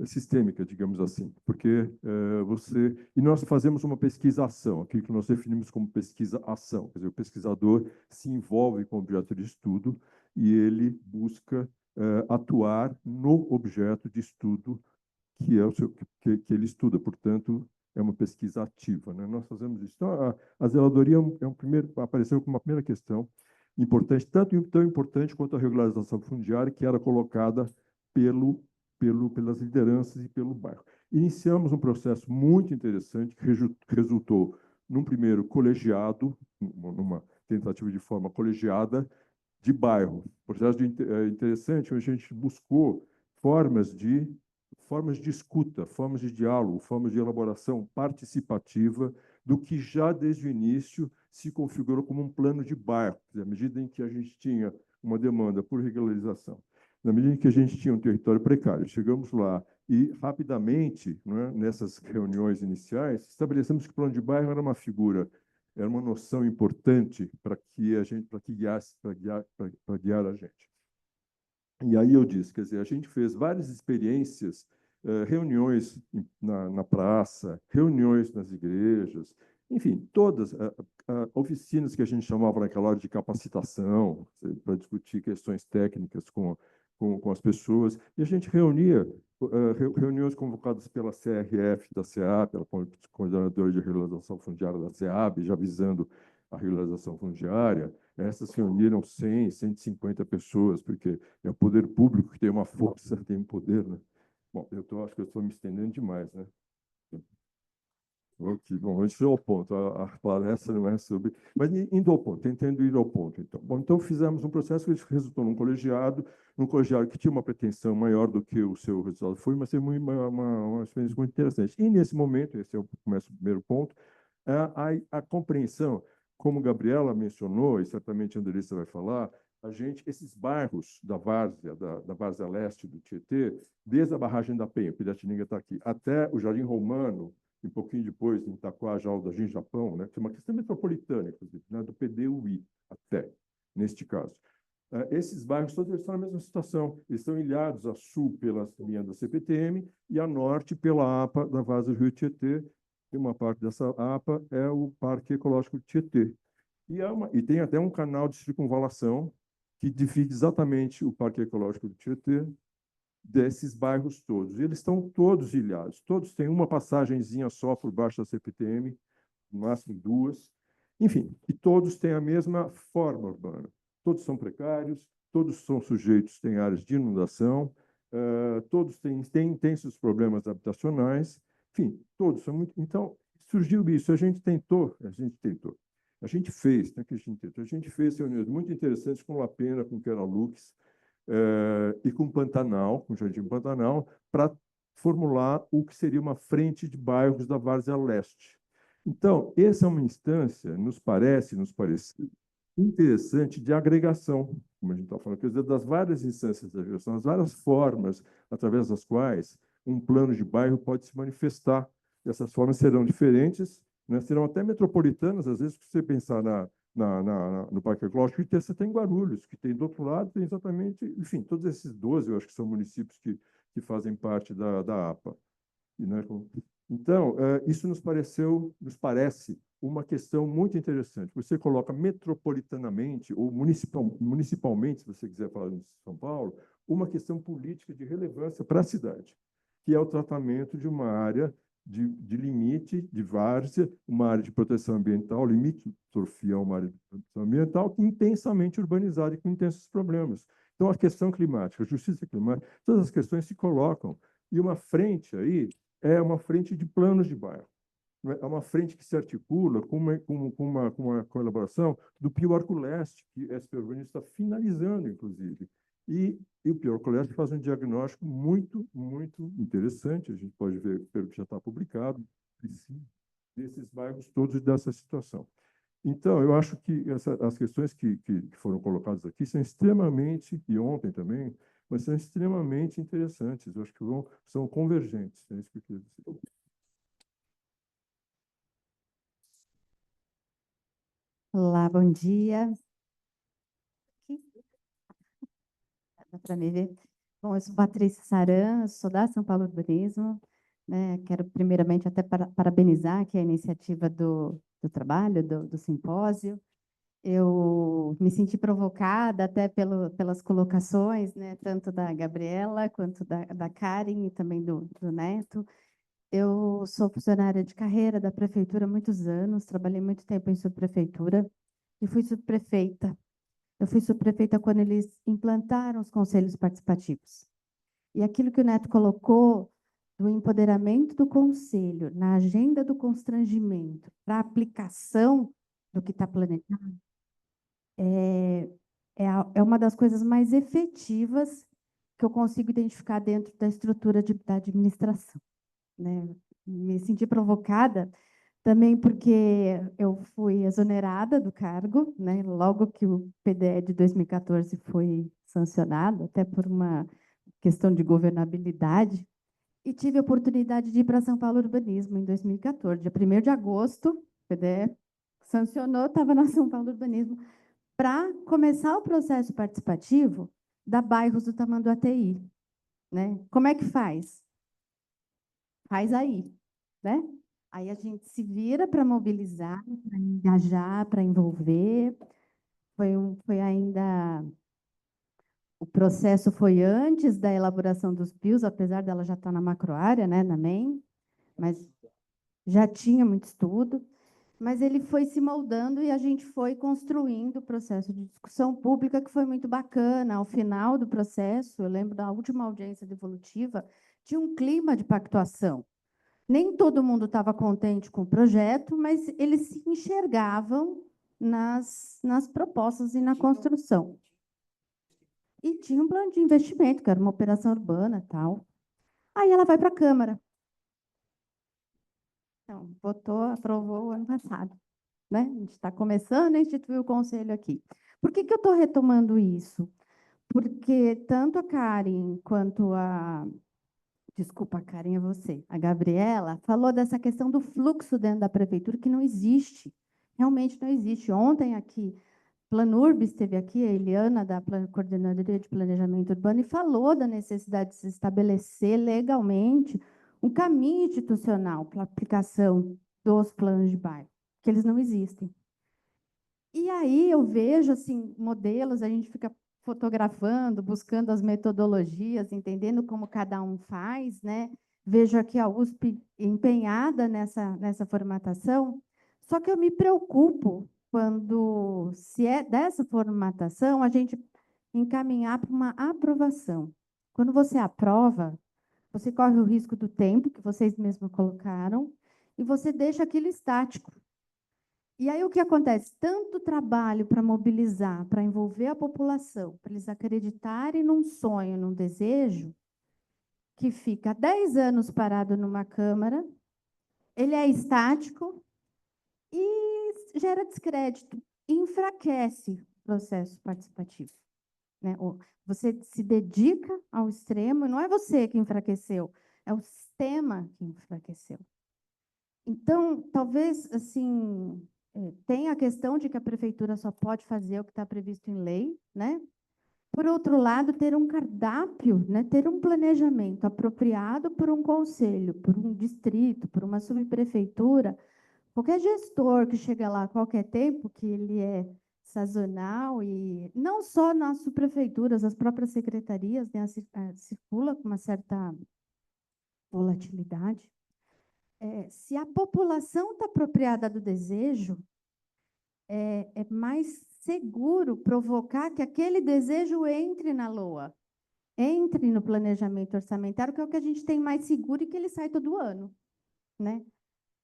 [SPEAKER 6] sistêmica, digamos assim, porque e nós fazemos uma pesquisa-ação, aquilo que nós definimos como pesquisa-ação, quer dizer, o pesquisador se envolve com o objeto de estudo e ele busca atuar no objeto de estudo que é que ele estuda, portanto, é uma pesquisa ativa, né? Nós fazemos isso. Então, a zeladoria apareceu como uma primeira questão importante, tão importante quanto a regularização fundiária, que era colocada pelas lideranças e pelo bairro. Iniciamos um processo muito interessante que resultou num primeiro colegiado, numa tentativa de forma colegiada de bairro. Processo interessante, onde a gente buscou formas de escuta, formas de diálogo, formas de elaboração participativa do que já desde o início se configurou como um plano de bairro, à medida em que a gente tinha uma demanda por regularização, na medida em que a gente tinha um território precário. Chegamos lá e, rapidamente, né, nessas reuniões iniciais, estabelecemos que o plano de bairro era uma figura, era uma noção importante para guiar a gente. E aí eu disse, quer dizer, a gente fez várias experiências, reuniões na praça, reuniões nas igrejas, enfim, todas oficinas que a gente chamava naquela hora de capacitação, para discutir questões técnicas com com as pessoas, e a gente reunia reuniões convocadas pela CRF da SEAP, pela Coordenadora de Regularização Fundiária da SEAB, já visando a regularização fundiária. Essas reuniram 100, 150 pessoas, porque é o poder público que tem uma força, tem um poder, né? Bom, acho que eu estou me estendendo demais, né? Ok, bom, antes ao ponto, a palestra não é sobre... Mas indo ao ponto, tentando ir ao ponto, então. Bom, então fizemos um processo que resultou num colegiado que tinha uma pretensão maior do que o seu resultado foi, mas foi uma experiência muito interessante. E nesse momento, esse é o primeiro ponto, a compreensão, como Gabriela mencionou, e certamente a Andressa vai falar, esses bairros da várzea, da várzea leste do Tietê, desde a barragem da Penha, Piratininga está aqui, até o Jardim Romano, um pouquinho depois, em Itaquá, Jardim Japão, né, que é uma questão metropolitana, inclusive, né, do PDUI até, neste caso. Esses bairros todos estão na mesma situação. Eles estão ilhados a sul pela linha da CPTM e a norte pela APA da Várzea do Rio Tietê. E uma parte dessa APA é o Parque Ecológico Tietê. E tem até um canal de circunvalação que divide exatamente o Parque Ecológico do Tietê desses bairros todos. E eles estão todos ilhados, todos têm uma passagenzinha só por baixo da CPTM, no máximo duas. Enfim, e todos têm a mesma forma urbana. Todos são precários, todos são sujeitos, têm áreas de inundação, todos têm seus problemas habitacionais, enfim, todos são muito... Então, surgiu isso, a gente fez, né, que a gente tentou? A gente fez reuniões muito interessantes com La Pena, com Queralux, e com Pantanal, com o Jardim Pantanal, para formular o que seria uma frente de bairros da Várzea Leste. Então, essa é uma instância, nos parece interessante de agregação, como a gente está falando, quer dizer, das várias instâncias de agregação, as várias formas através das quais um plano de bairro pode se manifestar. Essas formas serão diferentes, né, serão até metropolitanas, às vezes, se você pensar no Parque Ecológico, e você tem Guarulhos, que tem do outro lado, tem exatamente, enfim, todos esses 12, eu acho que são municípios que fazem parte da APA. Né? Então, isso nos parece uma questão muito interessante. Você coloca metropolitanamente, ou municipalmente, se você quiser falar em São Paulo, uma questão política de relevância para a cidade, que é o tratamento de uma área de limite, de várzea, uma área de proteção ambiental, limite torfial, uma área de proteção ambiental intensamente urbanizada e com intensos problemas. Então, a questão climática, a justiça climática, todas as questões se colocam. E uma frente aí é uma frente de planos de bairro. É uma frente que se articula com uma colaboração do Pio Arco-Leste, que a SP Urbanista está finalizando, inclusive. E o Pio Arco-Leste faz um diagnóstico muito, muito interessante, a gente pode ver pelo que já está publicado, desses bairros todos dessa situação. Então, eu acho que as questões que foram colocadas aqui são extremamente, e ontem também, mas são extremamente interessantes, eu acho que são convergentes, é isso que eu queria dizer.
[SPEAKER 7] Olá, bom dia. Dá para me ver? Bom, eu sou Patrícia Saran, sou da São Paulo Urbanismo, né? Quero primeiramente até parabenizar aqui a iniciativa do trabalho, do simpósio. Eu me senti provocada até pelas colocações, né? Tanto da Gabriela quanto da Karen e também do Neto. Eu sou funcionária de carreira da prefeitura há muitos anos, trabalhei muito tempo em subprefeitura e fui subprefeita. Eu fui subprefeita quando eles implantaram os conselhos participativos. E aquilo que o Neto colocou do empoderamento do conselho na agenda do constrangimento para a aplicação do que está planejado é uma das coisas mais efetivas que eu consigo identificar dentro da estrutura da administração. Né? Me senti provocada também porque eu fui exonerada do cargo, né? Logo que o PDE de 2014 foi sancionado, até por uma questão de governabilidade, e tive a oportunidade de ir para São Paulo Urbanismo em 2014. Dia 1º de agosto, o PDE sancionou, estava na São Paulo Urbanismo, para começar o processo participativo da bairros do Tamanduateí. Né? Como é que faz? Faz aí, né? Aí a gente se vira para mobilizar, para engajar, para envolver. Foi ainda O processo foi antes da elaboração dos PIOs, apesar dela já estar na macroárea, né, na MEM, mas já tinha muito estudo, mas ele foi se moldando e a gente foi construindo o processo de discussão pública, que foi muito bacana. Ao final do processo, eu lembro da última audiência devolutiva, tinha um clima de pactuação. Nem todo mundo estava contente com o projeto, mas eles se enxergavam nas propostas e na construção. E tinha um plano de investimento, que era uma operação urbana e tal. Aí ela vai para a Câmara. Então, votou, aprovou o ano passado. Né? A gente está começando a instituir o conselho aqui. Por que eu estou retomando isso? Porque tanto a Karen quanto a... Desculpa, Karen, é você. A Gabriela falou dessa questão do fluxo dentro da prefeitura, que não existe. Realmente não existe. Ontem aqui, Planurb esteve aqui, a Eliana, da Coordenadoria de Planejamento Urbano, e falou da necessidade de se estabelecer legalmente um caminho institucional para a aplicação dos planos de bairro, que eles não existem. E aí eu vejo assim modelos, a gente fica fotografando, buscando as metodologias, entendendo como cada um faz, né? Vejo aqui a USP empenhada nessa formatação, só que eu me preocupo quando, se é dessa formatação, a gente encaminhar para uma aprovação. Quando você aprova, você corre o risco do tempo, que vocês mesmos colocaram, e você deixa aquilo estático. E aí o que acontece? Tanto trabalho para mobilizar, para envolver a população, para eles acreditarem num sonho, num desejo, que fica 10 anos parado numa Câmara, ele é estático e gera descrédito, enfraquece o processo participativo. Né? Você se dedica ao extremo, não é você que enfraqueceu, é o sistema que enfraqueceu. Então, talvez, assim, tem a questão de que a prefeitura só pode fazer o que está previsto em lei, né? Por outro lado, ter um cardápio, né? Ter um planejamento apropriado por um conselho, por um distrito, por uma subprefeitura. Qualquer gestor que chega lá a qualquer tempo, que ele é sazonal, e não só nas subprefeituras, as próprias secretarias, né? Circula com uma certa volatilidade. Se a população está apropriada do desejo, é mais seguro provocar que aquele desejo entre na LOA, entre no planejamento orçamentário, que é o que a gente tem mais seguro e que ele sai todo ano, né?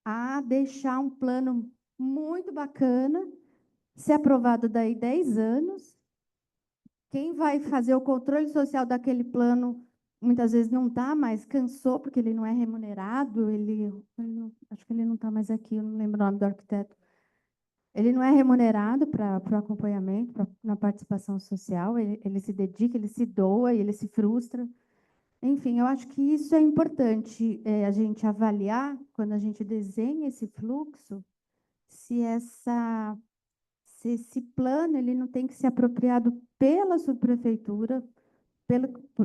[SPEAKER 7] A deixar um plano muito bacana, ser aprovado daí 10 anos. Quem vai fazer o controle social daquele plano muitas vezes não está, mas cansou, porque ele não é remunerado, acho que ele não está mais aqui, eu não lembro o nome do arquiteto. Ele não é remunerado para o acompanhamento, na participação social, ele se dedica, ele se doa, ele se frustra. Enfim, eu acho que isso é importante a gente avaliar, quando a gente desenha esse fluxo, se esse plano ele não tem que ser apropriado pela subprefeitura,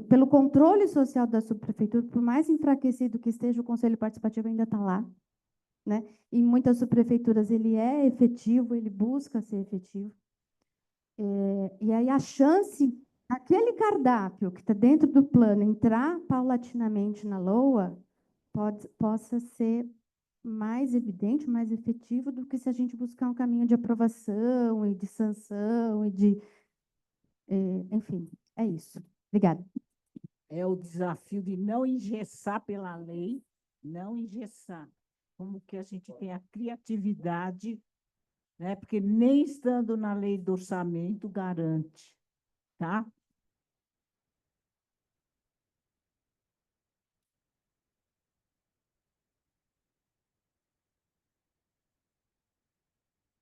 [SPEAKER 7] pelo controle social da subprefeitura, por mais enfraquecido que esteja, o Conselho Participativo ainda está lá. Né? Em muitas subprefeituras ele é efetivo, ele busca ser efetivo. E aí a chance, aquele cardápio que está dentro do plano, entrar paulatinamente na LOA, possa ser mais evidente, mais efetivo do que se a gente buscar um caminho de aprovação e de sanção e de... enfim, é isso. Obrigada.
[SPEAKER 1] É o desafio de não engessar pela lei, não engessar. Como que a gente tem a criatividade, né? Porque nem estando na lei do orçamento garante, tá?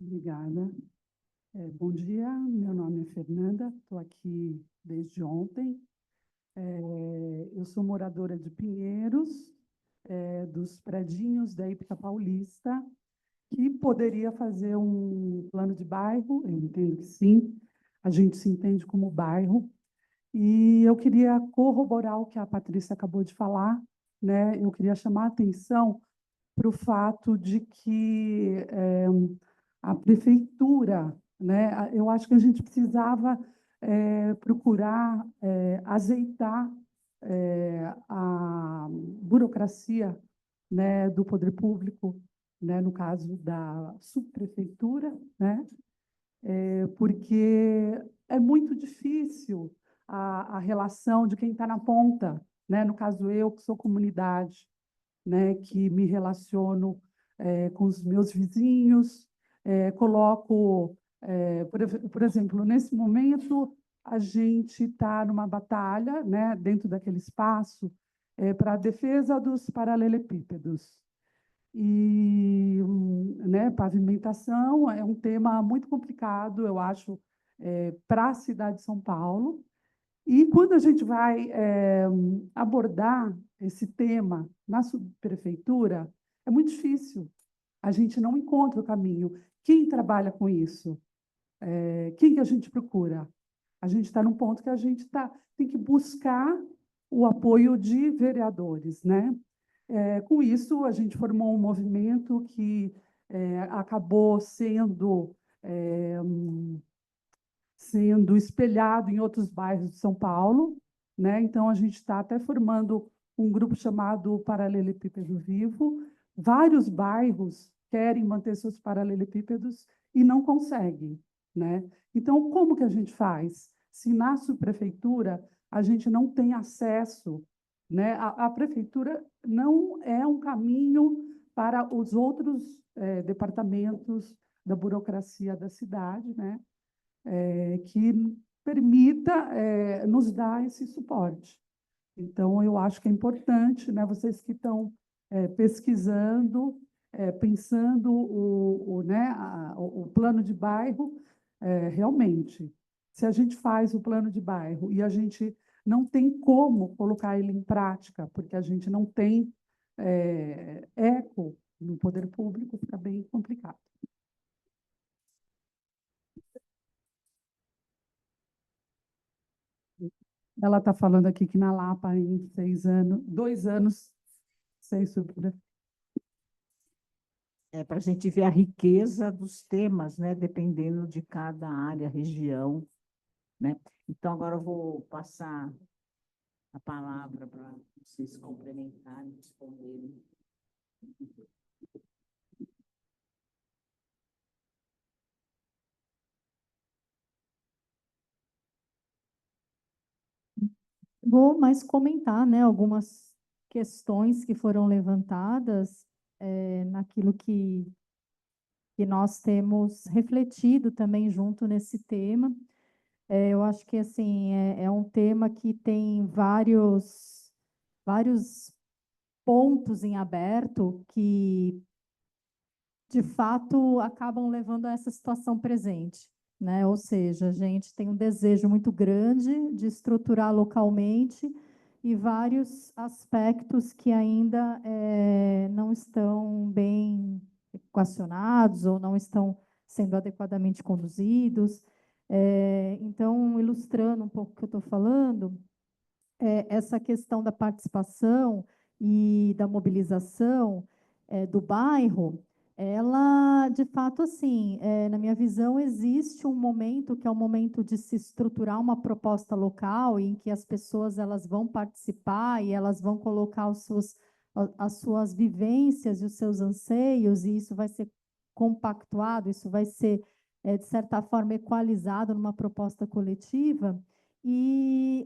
[SPEAKER 8] Obrigada. Bom dia, meu nome é Fernanda, estou aqui desde ontem. Eu sou moradora de Pinheiros, dos predinhos da Ípica Paulista, que poderia fazer um plano de bairro, eu entendo que sim, a gente se entende como bairro, e eu queria corroborar o que a Patrícia acabou de falar, né? Eu queria chamar a atenção para o fato de que a prefeitura, né? Eu acho que a gente precisava procurar azeitar a burocracia, né, do poder público, né, no caso da subprefeitura, né, porque é muito difícil a relação de quem está na ponta, né, no caso eu, que sou comunidade, né, que me relaciono com os meus vizinhos, coloco, por exemplo, nesse momento, a gente está numa batalha, né, dentro daquele espaço, para a defesa dos paralelepípedos. E, né, pavimentação é um tema muito complicado, eu acho, para a cidade de São Paulo. E quando a gente vai abordar esse tema na subprefeitura, é muito difícil. A gente não encontra o caminho. Quem trabalha com isso? Quem que a gente procura? A gente está num ponto que a gente tem que buscar o apoio de vereadores, né? Com isso, a gente formou um movimento que acabou sendo espelhado em outros bairros de São Paulo, né? Então, a gente está até formando um grupo chamado Paralelepípedo Vivo. Vários bairros querem manter seus paralelepípedos e não conseguem, né? Então, como que a gente faz? Se na subprefeitura a gente não tem acesso, né? A prefeitura não é um caminho para os outros departamentos da burocracia da cidade, né? Que permita nos dar esse suporte. Então, eu acho que é importante, né, vocês que estão pesquisando, pensando o plano de bairro, realmente, se a gente faz o plano de bairro e a gente não tem como colocar ele em prática, porque a gente não tem eco no poder público, fica bem complicado. Ela está falando aqui que na Lapa, em 2 anos, sem subprefeito.
[SPEAKER 1] Para a gente ver a riqueza dos temas, né, dependendo de cada área, região, né? Então, agora eu vou passar a palavra para vocês complementarem, responderem.
[SPEAKER 2] Vou mais comentar, né, algumas questões que foram levantadas naquilo que nós temos refletido também junto nesse tema. Eu acho que assim é um tema que tem vários pontos em aberto que de fato acabam levando a essa situação presente, né? Ou seja, a gente tem um desejo muito grande de estruturar localmente e vários aspectos que ainda não estão bem equacionados ou não estão sendo adequadamente conduzidos. Então, ilustrando um pouco o que eu estou falando, essa questão da participação e da mobilização do bairro, ela, de fato, assim, na minha visão, existe um momento que é o momento de se estruturar uma proposta local em que as pessoas elas vão participar e elas vão colocar as suas vivências e os seus anseios, e isso vai ser compactuado, isso vai ser, de certa forma, equalizado numa proposta coletiva.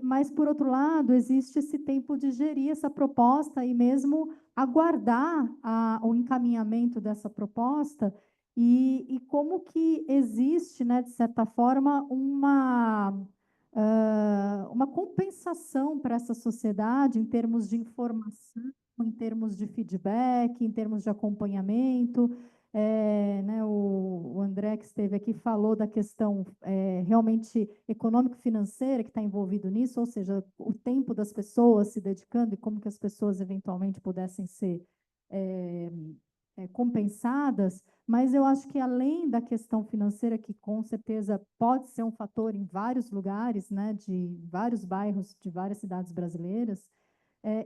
[SPEAKER 2] Mas, por outro lado, existe esse tempo de gerir essa proposta e mesmo aguardar o encaminhamento dessa proposta e como que existe, né, de certa forma, uma compensação para essa sociedade em termos de informação, em termos de feedback, em termos de acompanhamento. Né, o André, que esteve aqui, falou da questão realmente econômico-financeira que está envolvido nisso, ou seja, o tempo das pessoas se dedicando e como que as pessoas eventualmente pudessem ser compensadas, mas eu acho que além da questão financeira, que com certeza pode ser um fator em vários lugares, né, de vários bairros, de várias cidades brasileiras,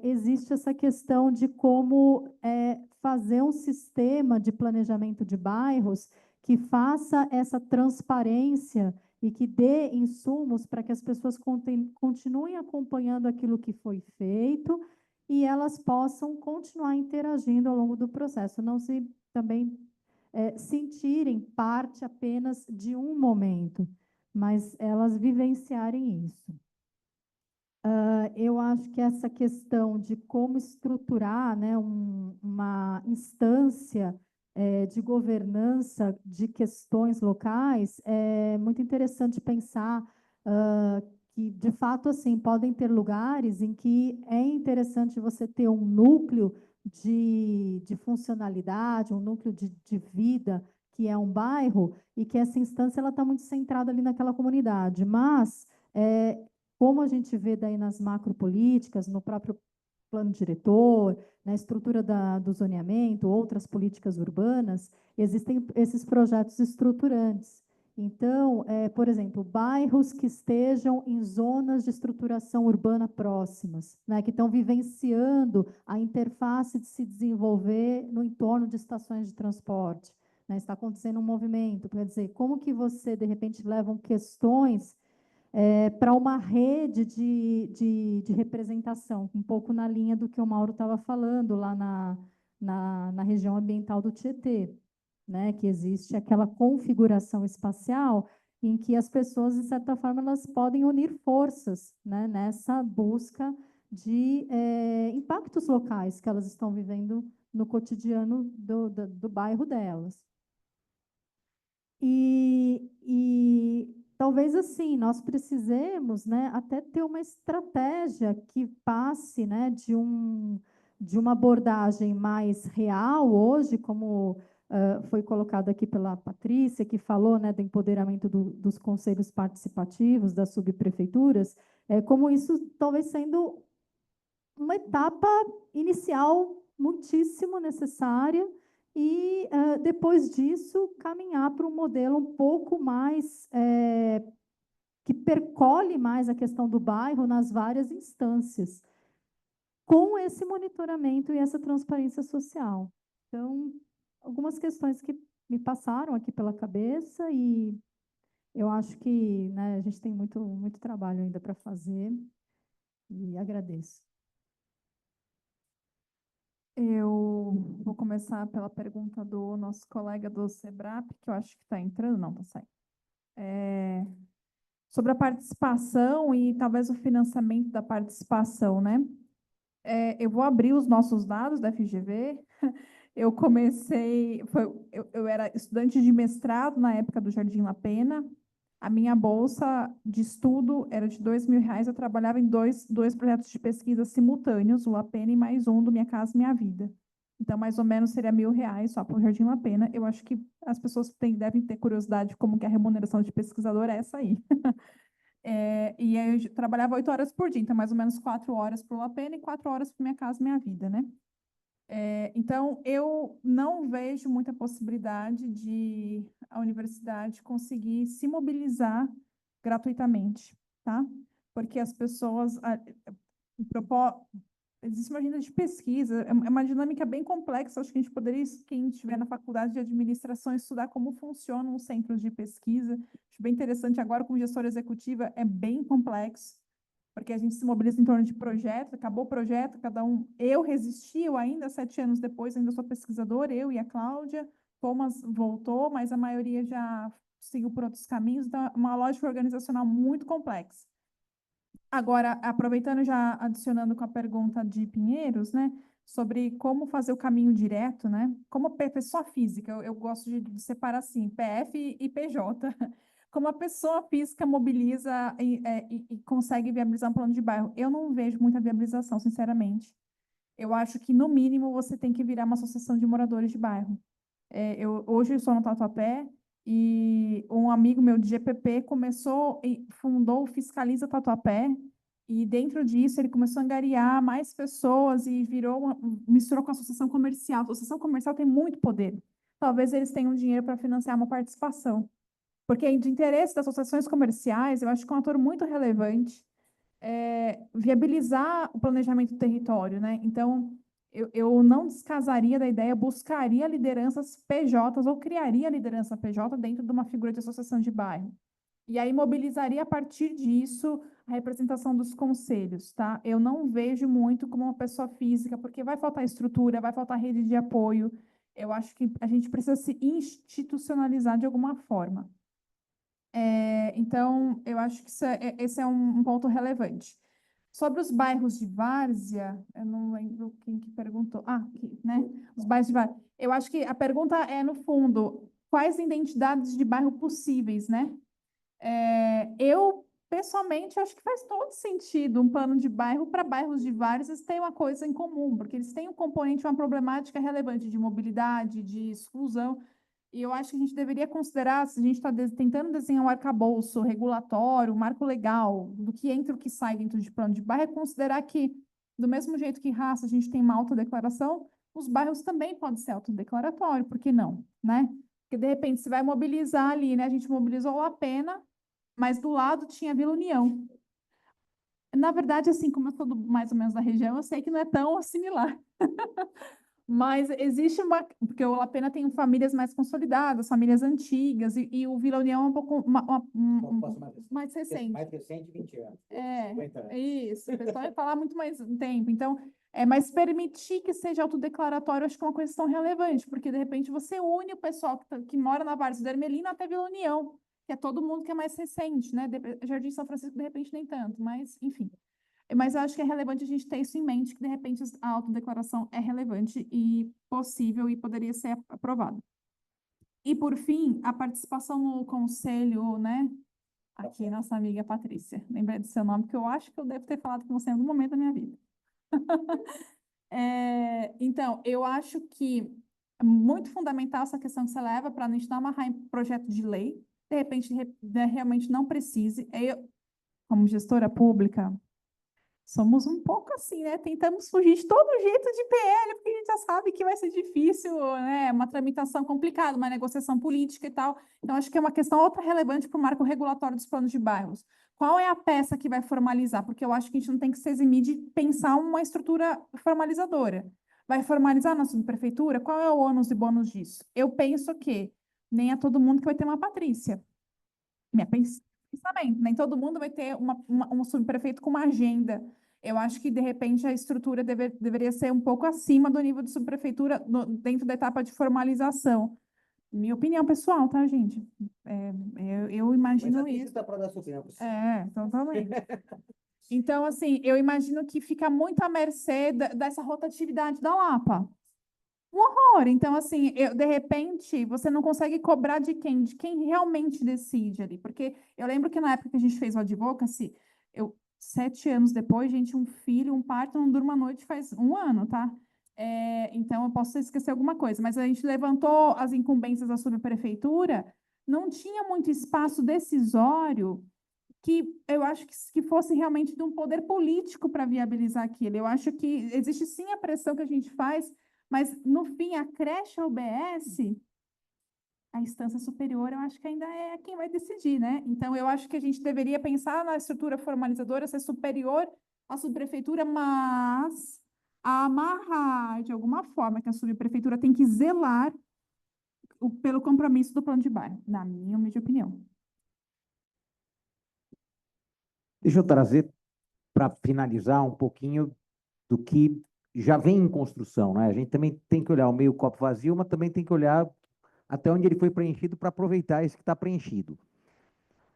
[SPEAKER 2] existe essa questão de como fazer um sistema de planejamento de bairros que faça essa transparência e que dê insumos para que as pessoas continuem acompanhando aquilo que foi feito e elas possam continuar interagindo ao longo do processo, não se também sentirem parte apenas de um momento, mas elas vivenciarem isso. Eu acho que essa questão de como estruturar, né, uma instância de governança de questões locais é muito interessante pensar que, de fato, assim, podem ter lugares em que é interessante você ter um núcleo de funcionalidade, um núcleo de vida, que é um bairro, e que essa instância está muito centrada ali naquela comunidade. Mas, como a gente vê daí nas macropolíticas, no próprio plano diretor, na estrutura do zoneamento, outras políticas urbanas, existem esses projetos estruturantes. Então, por exemplo, bairros que estejam em zonas de estruturação urbana próximas, né, que estão vivenciando a interface de se desenvolver no entorno de estações de transporte. Né, está acontecendo um movimento, quer dizer, como que você, de repente, levam questões para uma rede de representação, um pouco na linha do que o Mauro estava falando lá na região ambiental do Tietê, né, que existe aquela configuração espacial em que as pessoas, de certa forma, elas podem unir forças, né, nessa busca de impactos locais que elas estão vivendo no cotidiano do bairro delas. E talvez assim, nós precisemos, né, até ter uma estratégia que passe, né, de uma abordagem mais real hoje, como foi colocado aqui pela Patrícia, que falou, né, do empoderamento dos conselhos participativos, das subprefeituras, como isso talvez sendo uma etapa inicial muitíssimo necessária, e depois disso caminhar para um modelo um pouco mais que percole mais a questão do bairro nas várias instâncias, com esse monitoramento e essa transparência social. Então, algumas questões que me passaram aqui pela cabeça, e eu acho que, né, a gente tem muito trabalho ainda para fazer, e agradeço.
[SPEAKER 3] Eu vou começar pela pergunta do nosso colega do SEBRAP, que eu acho que está entrando, não, está saindo. Sobre a participação e talvez o financiamento da participação, né? Eu vou abrir os nossos dados da FGV. Eu comecei, eu era estudante de mestrado na época do Jardim La Pena. A minha bolsa de estudo era de R$ 2.000. Eu trabalhava em dois projetos de pesquisa simultâneos, o La Pena e mais um do Minha Casa Minha Vida. Então, mais ou menos, seria R$ 1.000 só para o Jardim La Pena. Eu acho que as pessoas devem ter curiosidade de como que a remuneração de pesquisador é essa aí. E aí eu trabalhava 8 horas por dia, então mais ou menos 4 horas para o La Pena e 4 horas para Minha Casa Minha Vida, né? Então, eu não vejo muita possibilidade de a universidade conseguir se mobilizar gratuitamente, tá? Porque as pessoas... Existe uma agenda de pesquisa, é uma dinâmica bem complexa. Acho que a gente poderia, quem estiver na faculdade de administração, estudar como funcionam os centros de pesquisa. Acho bem interessante. Agora, como gestora executiva, é bem complexo, porque a gente se mobiliza em torno de projetos, acabou o projeto, cada um... Eu resisti, eu ainda, 7 anos depois, ainda sou pesquisadora, eu e a Cláudia. Thomas voltou, mas a maioria já seguiu por outros caminhos. Então, é uma lógica organizacional muito complexa. Agora, aproveitando, já adicionando com a pergunta de Pinheiros, né, sobre como fazer o caminho direto, né, como pessoa física, eu gosto de separar assim, PF e PJ, como a pessoa física mobiliza e consegue viabilizar um plano de bairro. Eu não vejo muita viabilização, sinceramente. Eu acho que, no mínimo, você tem que virar uma associação de moradores de bairro. Hoje eu estou no Tatuapé, e um amigo meu de GPP começou e fundou o Fiscaliza Tatuapé, e dentro disso ele começou a angariar mais pessoas e misturou com a associação comercial. A associação comercial tem muito poder. Talvez eles tenham dinheiro para financiar uma participação. Porque de interesse das associações comerciais, eu acho que é um ator muito relevante viabilizar o planejamento do território, né? Então, eu não descasaria da ideia, buscaria lideranças PJs ou criaria liderança PJ dentro de uma figura de associação de bairro. E aí mobilizaria a partir disso a representação dos conselhos, tá? Eu não vejo muito como uma pessoa física, porque vai faltar estrutura, vai faltar rede de apoio. Eu acho que a gente precisa se institucionalizar de alguma forma. Então, eu acho que esse é um ponto relevante. Sobre os bairros de várzea, eu não lembro quem que perguntou. Aqui, né? Os bairros de várzea. Eu acho que a pergunta é, no fundo, quais identidades de bairro possíveis, né? Eu, pessoalmente, acho que faz todo sentido um plano de bairro para bairros de várzeas ter uma coisa em comum, porque eles têm um componente, uma problemática relevante de mobilidade, de exclusão. E eu acho que a gente deveria considerar, se a gente está tentando desenhar um arcabouço regulatório, um marco legal, do que entra e o que sai dentro de plano de bairro, é considerar que, do mesmo jeito que raça a gente tem uma autodeclaração, os bairros também podem ser autodeclaratórios, por que não, né? Porque, de repente, você vai mobilizar ali, né? A gente mobilizou a Pena, mas do lado tinha Vila União. Na verdade, assim, como eu sou mais ou menos da região, eu sei que não é tão similar. Mas existe uma... Porque o Lapena tem famílias mais consolidadas, famílias antigas, e o Vila União é um pouco mais recente.
[SPEAKER 4] Mais recente, 20 anos. 50 anos.
[SPEAKER 3] Isso. O pessoal vai falar muito mais tempo. Então, mas permitir que seja autodeclaratório, acho que é uma questão relevante, porque, de repente, você une o pessoal que mora na Várzea do Ermelino até Vila União, que é todo mundo que é mais recente, né? Jardim São Francisco, de repente, nem tanto, mas, enfim. Mas eu acho que é relevante a gente ter isso em mente, que, de repente, a autodeclaração é relevante e possível e poderia ser aprovada. E, por fim, a participação no conselho, né? Aqui, nossa amiga Patrícia. Lembrei do seu nome, porque eu acho que eu devo ter falado com você em algum momento da minha vida. Então, eu acho que é muito fundamental essa questão que você leva para a gente não amarrar em projeto de lei, de repente, realmente não precise. Eu, como gestora pública, somos um pouco assim, né? Tentamos fugir de todo jeito de PL, porque a gente já sabe que vai ser difícil, né? Uma tramitação complicada, uma negociação política e tal. Então, acho que é uma questão outra relevante para o marco regulatório dos planos de bairros. Qual é a peça que vai formalizar? Porque eu acho que a gente não tem que se eximir de pensar uma estrutura formalizadora. Vai formalizar na subprefeitura? Qual é o ônus e bônus disso? Eu penso que nem é todo mundo que vai ter uma Patrícia. Minha pensamento, nem todo mundo vai ter um subprefeito com uma agenda. Eu acho que, de repente, a estrutura deveria ser um pouco acima do nível de subprefeitura dentro da etapa de formalização. Minha opinião pessoal, tá, gente? Eu imagino isso.
[SPEAKER 4] Está para dar sua opinião.
[SPEAKER 3] Totalmente. Então, assim, eu imagino que fica muito à mercê dessa rotatividade da Lapa. Um horror. Então, assim, de repente, você não consegue cobrar de quem? De quem realmente decide ali. Porque eu lembro que na época que a gente fez o advocacy, 7 anos depois, gente, um filho, um parto, não durma à noite faz 1 ano, tá? Então, eu posso esquecer alguma coisa. Mas a gente levantou as incumbências da subprefeitura, não tinha muito espaço decisório que eu acho que fosse realmente de um poder político para viabilizar aquilo. Eu acho que existe sim a pressão que a gente faz, mas, no fim, a creche a UBS, a instância superior, eu acho que ainda é quem vai decidir, né? Então, eu acho que a gente deveria pensar na estrutura formalizadora ser superior à subprefeitura, mas amarrar, de alguma forma, que a subprefeitura tem que zelar pelo compromisso do plano de bairro, na minha humilde opinião.
[SPEAKER 4] Deixa eu trazer, para finalizar, um pouquinho do que já vem em construção, né? A gente também tem que olhar o meio copo vazio, mas também tem que olhar até onde ele foi preenchido para aproveitar esse que está preenchido.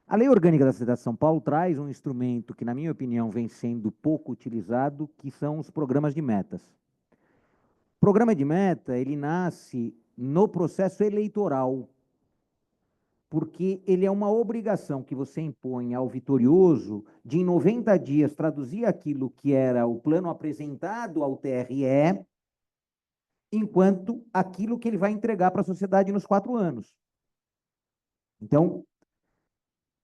[SPEAKER 4] A Lei Orgânica da Cidade de São Paulo traz um instrumento que, na minha opinião, vem sendo pouco utilizado, que são os programas de metas. O programa de meta, ele nasce no processo eleitoral, porque ele é uma obrigação que você impõe ao vitorioso de, em 90 dias, traduzir aquilo que era o plano apresentado ao TRE, enquanto aquilo que ele vai entregar para a sociedade nos 4 anos. Então,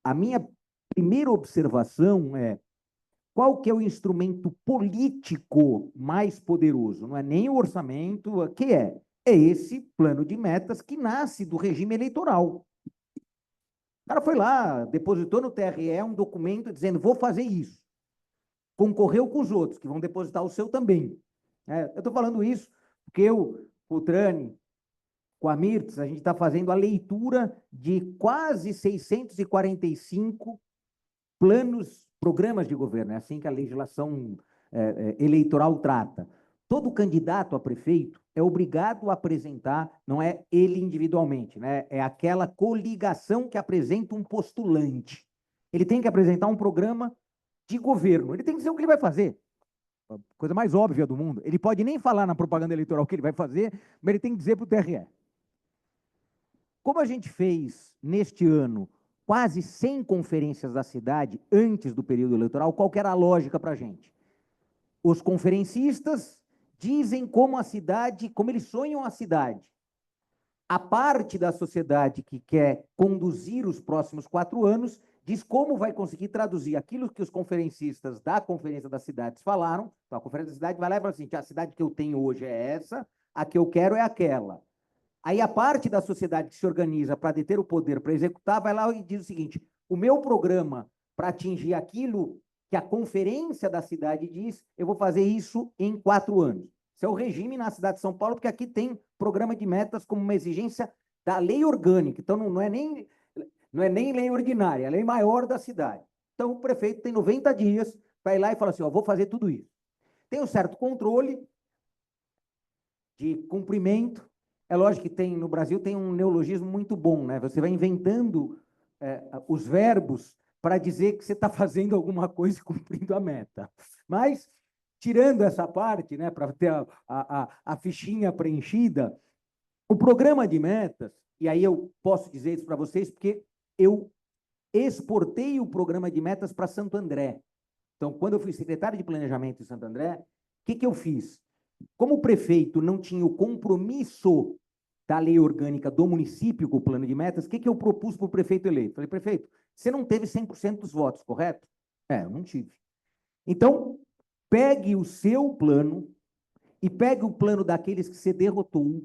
[SPEAKER 4] a minha primeira observação é qual que é o instrumento político mais poderoso? Não é nem o orçamento, que é? É esse plano de metas que nasce do regime eleitoral. O cara foi lá, depositou no TRE um documento dizendo, vou fazer isso. Concorreu com os outros, que vão depositar o seu também. Eu estou falando isso porque o Trani, com a Mirtz, a gente está fazendo a leitura de quase 645 programas de governo. É assim que a legislação eleitoral trata. Todo candidato a prefeito é obrigado a apresentar, não é ele individualmente, né? É aquela coligação que apresenta um postulante. Ele tem que apresentar um programa de governo. Ele tem que dizer o que ele vai fazer. A coisa mais óbvia do mundo. Ele pode nem falar na propaganda eleitoral o que ele vai fazer, mas ele tem que dizer para o TRE. Como a gente fez, neste ano, quase 100 conferências da cidade antes do período eleitoral, qual que era a lógica para a gente? Os conferencistas dizem como a cidade, como eles sonham a cidade. A parte da sociedade que quer conduzir os próximos 4 anos diz como vai conseguir traduzir aquilo que os conferencistas da Conferência das Cidades falaram. Então, a Conferência da Cidade vai lá e fala assim, a cidade que eu tenho hoje é essa, a que eu quero é aquela. Aí a parte da sociedade que se organiza para deter o poder para executar vai lá e diz o seguinte, o meu programa para atingir aquilo que a Conferência da Cidade diz, eu vou fazer isso em 4 anos. Isso é o regime na cidade de São Paulo, porque aqui tem programa de metas como uma exigência da lei orgânica. Então, não é nem lei ordinária, é a lei maior da cidade. Então, o prefeito tem 90 dias para ir lá e falar assim, ó, vou fazer tudo isso. Tem um certo controle de cumprimento. É lógico que no Brasil tem um neologismo muito bom, né? Você vai inventando os verbos para dizer que você está fazendo alguma coisa e cumprindo a meta. Mas, tirando essa parte, né, para ter a fichinha preenchida, o programa de metas, e aí eu posso dizer isso para vocês, porque eu exportei o programa de metas para Santo André. Então, quando eu fui secretário de Planejamento em Santo André, o que eu fiz? Como o prefeito não tinha o compromisso da lei orgânica do município com o plano de metas, o que eu propus para o prefeito eleito? Falei, prefeito, você não teve 100% dos votos, correto? Eu não tive. Então, pegue o seu plano e pegue o plano daqueles que você derrotou.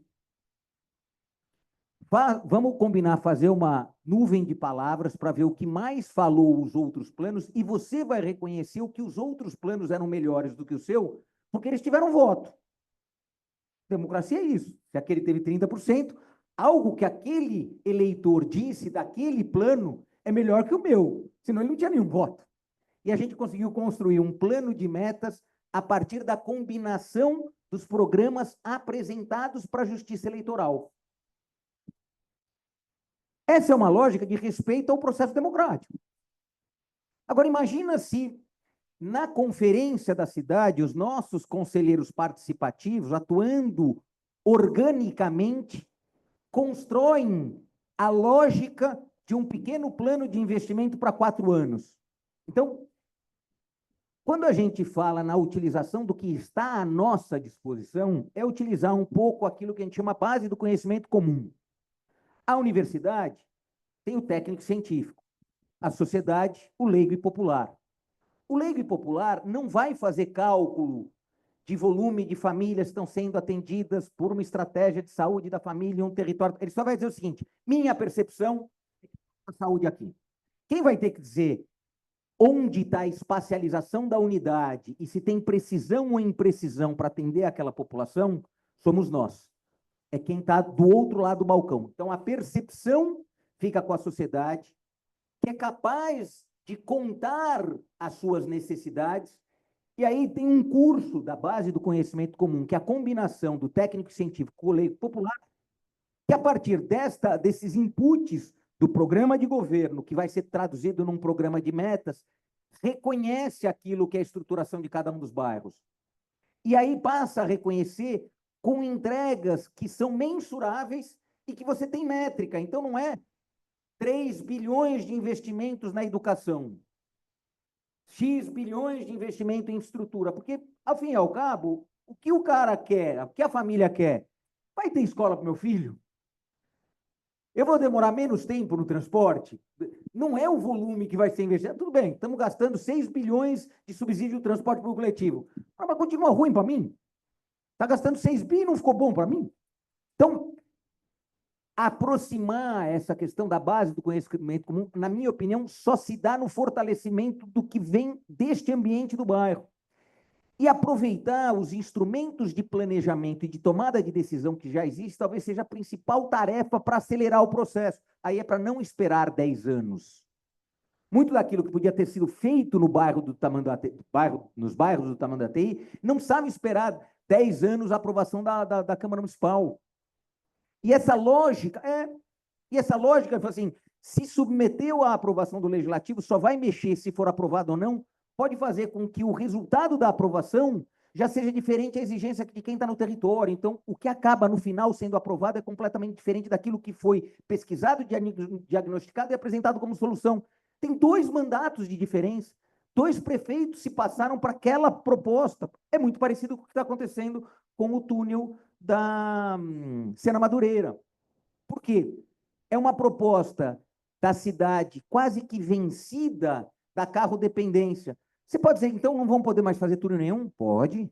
[SPEAKER 4] Vamos combinar fazer uma nuvem de palavras para ver o que mais falou os outros planos e você vai reconhecer o que os outros planos eram melhores do que o seu, porque eles tiveram voto. Democracia é isso. Se aquele teve 30%, algo que aquele eleitor disse daquele plano é melhor que o meu, senão ele não tinha nenhum voto. E a gente conseguiu construir um plano de metas a partir da combinação dos programas apresentados para a Justiça Eleitoral. Essa é uma lógica de respeito ao processo democrático. Agora, imagina se na conferência da cidade, os nossos conselheiros participativos, atuando organicamente, constroem a lógica de um pequeno plano de investimento para 4 anos. Então, quando a gente fala na utilização do que está à nossa disposição, é utilizar um pouco aquilo que a gente chama base do conhecimento comum. A universidade tem o técnico científico, a sociedade, o leigo e popular. O leigo e popular não vai fazer cálculo de volume de famílias que estão sendo atendidas por uma estratégia de saúde da família em um território. Ele só vai dizer o seguinte, minha percepção é a saúde aqui. Quem vai ter que dizer onde está a espacialização da unidade e se tem precisão ou imprecisão para atender aquela população, somos nós. É quem está do outro lado do balcão. Então, a percepção fica com a sociedade, que é capaz de contar as suas necessidades, e aí tem um curso da base do conhecimento comum, que é a combinação do técnico científico com o leigo popular, que a partir desses inputs do programa de governo, que vai ser traduzido num programa de metas, reconhece aquilo que é a estruturação de cada um dos bairros. E aí passa a reconhecer com entregas que são mensuráveis e que você tem métrica. Então, não é 3 bilhões de investimentos na educação, X bilhões de investimento em estrutura, porque, ao fim e ao cabo, o que o cara quer, o que a família quer, vai ter escola para o meu filho? Eu vou demorar menos tempo no transporte? Não é o volume que vai ser investido. Tudo bem, estamos gastando 6 bilhões de subsídio do transporte público coletivo. Mas continua ruim para mim? Está gastando 6 bi e não ficou bom para mim? Então, aproximar essa questão da base do conhecimento comum, na minha opinião, só se dá no fortalecimento do que vem deste ambiente do bairro. e aproveitar os instrumentos de planejamento e de tomada de decisão que já existem, talvez seja a principal tarefa para acelerar o processo. Aí é para não esperar 10 anos. Muito daquilo que podia ter sido feito no bairro do Tamanduateí, nos bairros do Tamanduateí, não sabe esperar 10 anos a aprovação da Câmara Municipal. E essa lógica assim, se submeteu à aprovação do Legislativo, só vai mexer se for aprovado ou não, pode fazer com que o resultado da aprovação já seja diferente à exigência de quem está no território. Então, o que acaba no final sendo aprovado é completamente diferente daquilo que foi pesquisado, diagnosticado e apresentado como solução. Tem 2 mandatos de diferença. 2 prefeitos se passaram para aquela proposta. É muito parecido com o que está acontecendo com o túnel da Sena Madureira. Por quê? É uma proposta da cidade quase que vencida da carro-dependência. Você pode dizer, então, não vão poder mais fazer túnel nenhum? Pode.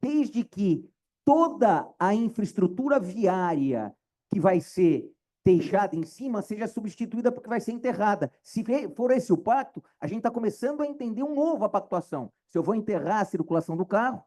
[SPEAKER 4] Desde que toda a infraestrutura viária que vai ser deixada em cima seja substituída porque vai ser enterrada. Se for esse o pacto, a gente está começando a entender uma nova pactuação. Se eu vou enterrar a circulação do carro,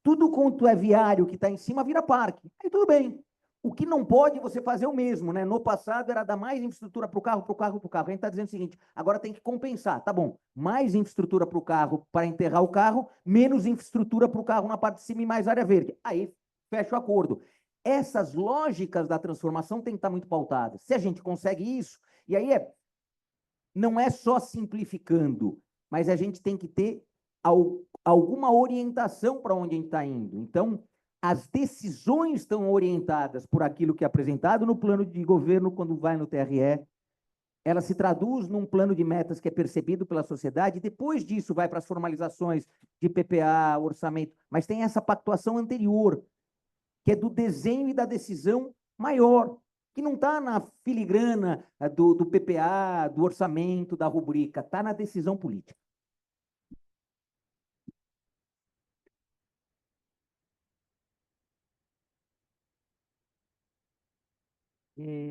[SPEAKER 4] tudo quanto é viário que está em cima vira parque. Aí tudo bem. O que não pode você fazer o mesmo, né? No passado era dar mais infraestrutura para o carro, para o carro, para o carro. A gente está dizendo o seguinte, agora tem que compensar. Tá bom, mais infraestrutura para o carro, para enterrar o carro, menos infraestrutura para o carro na parte de cima e mais área verde. Aí fecha o acordo. Essas lógicas da transformação têm que estar muito pautadas. Se a gente consegue isso, e aí não é só simplificando, mas a gente tem que ter alguma orientação para onde a gente está indo. Então, as decisões estão orientadas por aquilo que é apresentado no plano de governo quando vai no TRE, ela se traduz num plano de metas que é percebido pela sociedade, e depois disso vai para as formalizações de PPA, orçamento, mas tem essa pactuação anterior, que é do desenho e da decisão maior, que não está na filigrana do PPA, do orçamento, da rubrica, está na decisão política.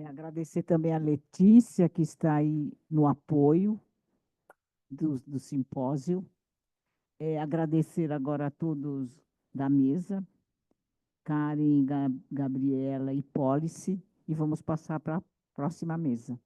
[SPEAKER 1] Agradecer também a Letícia, que está aí no apoio do simpósio. Agradecer agora a todos da mesa, Karen, Gabriela e Pólice, e vamos passar para a próxima mesa.